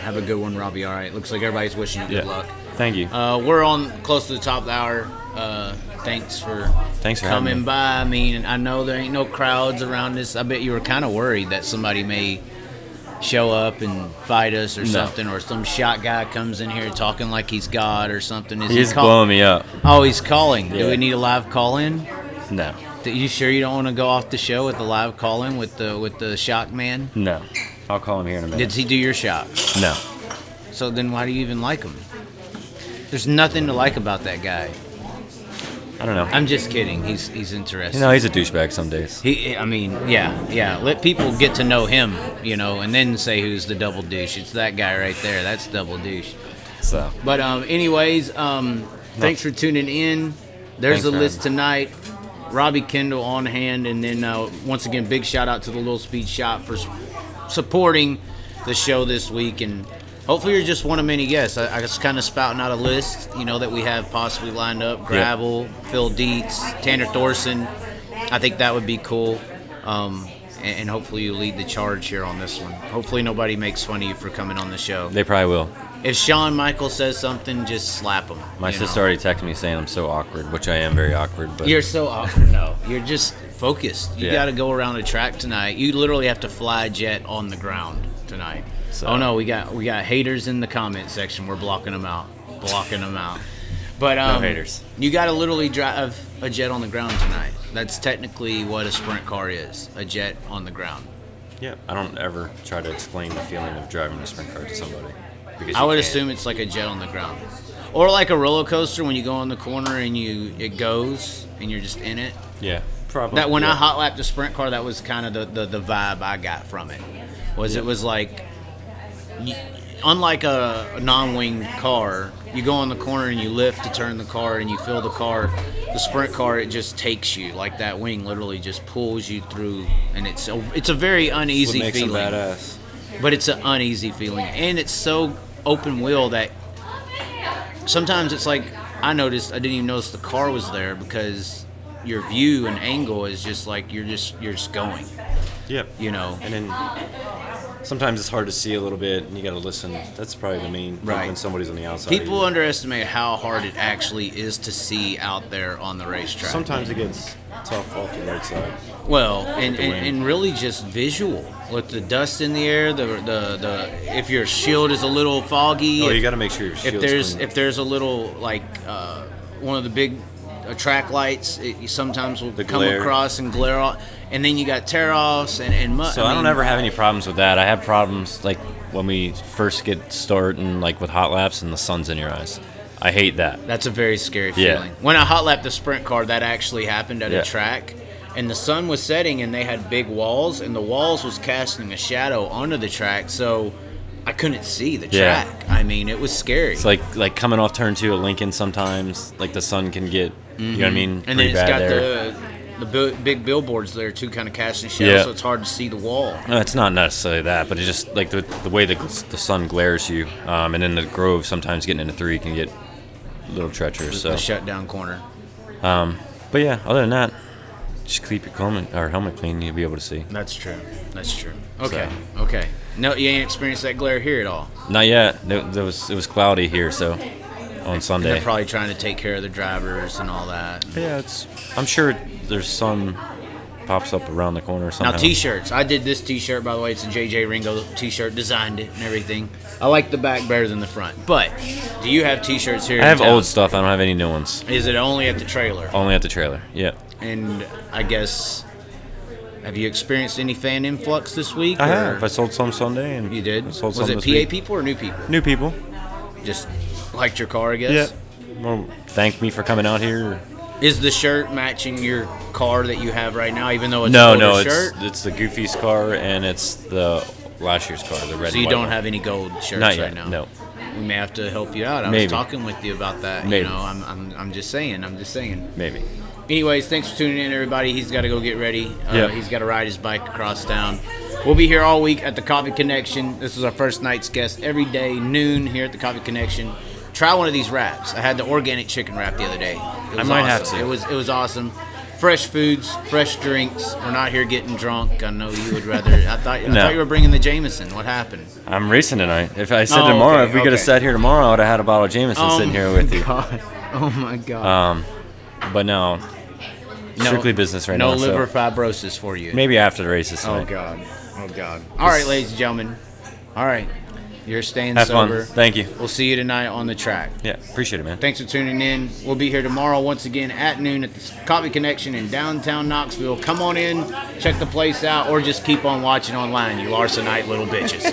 Have a good one, Robbie. All right. Looks like everybody's wishing you good yeah, luck. thank you. We're on close to the top of the hour. Thanks for Thanks for coming having me. by. I mean, I know there ain't no crowds around this. I bet you were kind of worried that somebody may show up and fight us or something, or some shot guy comes in here talking like he's God or something. He's blowing me up. Oh, he's calling. Do Yeah. we need a live call-in? No, Are you sure you don't want to go off the show with the live call-in with the shock man? no. I'll call him here in a minute. Did he do your shot? No. So then why do you even like him? There's nothing to like about that guy. I don't know. I'm just kidding. He's interesting. He's a douchebag some days. Yeah. Let people get to know him, and then say who's the double douche. It's that guy right there. That's double douche. So But anyways, thanks for tuning in. There's Thanks a for list having tonight. Robbie Kendall on hand, and then once again, big shout out to the Little Speed Shop for supporting the show this week, and hopefully you're just one of many guests. I was kind of spouting out a list, that we have possibly lined up. Gravel, Phil Dietz, Tanner Thorson. I think that would be cool. And hopefully you lead the charge here on this one. Hopefully nobody makes fun of you for coming on the show. they probably will. If Shawn Michaels says something, just slap him. My sister already texted me saying I'm so awkward, which I am very awkward. But You're so awkward. No, you're just focused. You Yeah. got to go around the track tonight. You literally have to fly a jet on the ground tonight. So- Oh no, we got haters in the comment section. We're blocking them out. But no haters. You got to literally drive a jet on the ground tonight. That's technically what a sprint car is, a jet on the ground. Yeah, I don't ever try to explain the feeling of driving a sprint car to somebody. Because I you would can't. assume it's like a jet on the ground. Or like a roller coaster when you go on the corner and it goes and you're just in it. Yeah, probably. That when yeah. I hot lapped the sprint car, that was kind of the vibe I got from it. It was like, unlike a non-wing car, you go on the corner and you lift to turn the car and you feel the car. The sprint car, it just takes you, like that wing literally just pulls you through, and it's a very uneasy What makes feeling. them badass. But it's an uneasy feeling, and it's so open wheel that sometimes it's like I didn't even notice the car was there because your view and angle is just like you're just going. Yep. And then sometimes it's hard to see a little bit, and you got to listen. That's probably the main Right. when somebody's on the outside. People of you. underestimate how hard it actually is to see out there on the racetrack. Sometimes it gets tough off the right side. Well, and, the wind. and really just visual with the dust in the air. The if your shield is a little foggy. Oh, if- you got to make sure your shield's clean. if there's a little like one of the big track lights, it sometimes will The come glare. across and glare off, and then you got tear offs and mud. So I don't ever have any problems with that. I have problems like when we first get starting, like with hot laps and the sun's in your eyes. I hate that. That's a very scary Yeah. feeling. When I hot lapped the sprint car, that actually happened at Yeah. a track, and the sun was setting, and they had big walls, and the walls was casting a shadow onto the track. So I couldn't see the track. I mean, it was scary. It's like coming off turn 2 at Lincoln sometimes. Like the sun can get, you know what I mean? And then it's got the big billboards there too, kind of casting shadows, so it's hard to see the wall. No, it's not necessarily that, but it's just like the way the sun glares you, and then the Grove sometimes getting into 3 can get a little treacherous. So the shutdown corner. But yeah, other than that, just keep your helmet clean. You'll be able to see. That's true. Okay. Okay. No, you ain't experienced that glare here at all. Not yet. It was cloudy here, so on Sunday. And they're probably trying to take care of the drivers and all that. Yeah, I'm sure there's sun pops up around the corner somehow. Now, T-shirts. I did this T-shirt, by the way. It's a JJ Ringo T-shirt. Designed it and everything. I like the back better than the front. But do you have T-shirts here? I have old stuff. I don't have any new ones. Is it only at the trailer? Only at the trailer. Yeah. And I guess, have you experienced any fan influx this week? I have. I sold some Sunday. And you did? Sold Was some it this PA week. people or new people? New people. Just liked your car, I guess? Yeah. Well, thanked me for coming out here. Is the shirt matching your car that you have right now, even though it's an older shirt? It's the Goofy's car, and it's the last year's car, the red. So you and white don't one. have any gold shirts Not yet, right now? No. We may have to help you out. I Maybe. was talking with you about that. Maybe. You know, I'm just saying. Maybe. Anyways, thanks for tuning in, everybody. He's got to go get ready. Yep. He's got to ride his bike across town. We'll be here all week at the Coffee Connection. This is our first night's guest every day, noon, here at the Coffee Connection. Try one of these wraps. I had the organic chicken wrap the other day. I might have awesome. to. It was awesome. Fresh foods, fresh drinks. We're not here getting drunk. I know you would rather. I thought you were bringing the Jameson. What happened? I'm racing tonight. If I said tomorrow, if we could have sat here tomorrow, I would have had a bottle of Jameson sitting here with you. Oh my God. But no, strictly business right now. No liver fibrosis for you. Maybe after the races Oh tonight. God. All right, ladies and gentlemen. All right. You're staying Have sober. fun. Thank you. We'll see you tonight on the track. Yeah, appreciate it, man. Thanks for tuning in. We'll be here tomorrow once again at noon at the Coffee Connection in downtown Knoxville. Come on in, check the place out, or just keep on watching online, you Larsonite little bitches.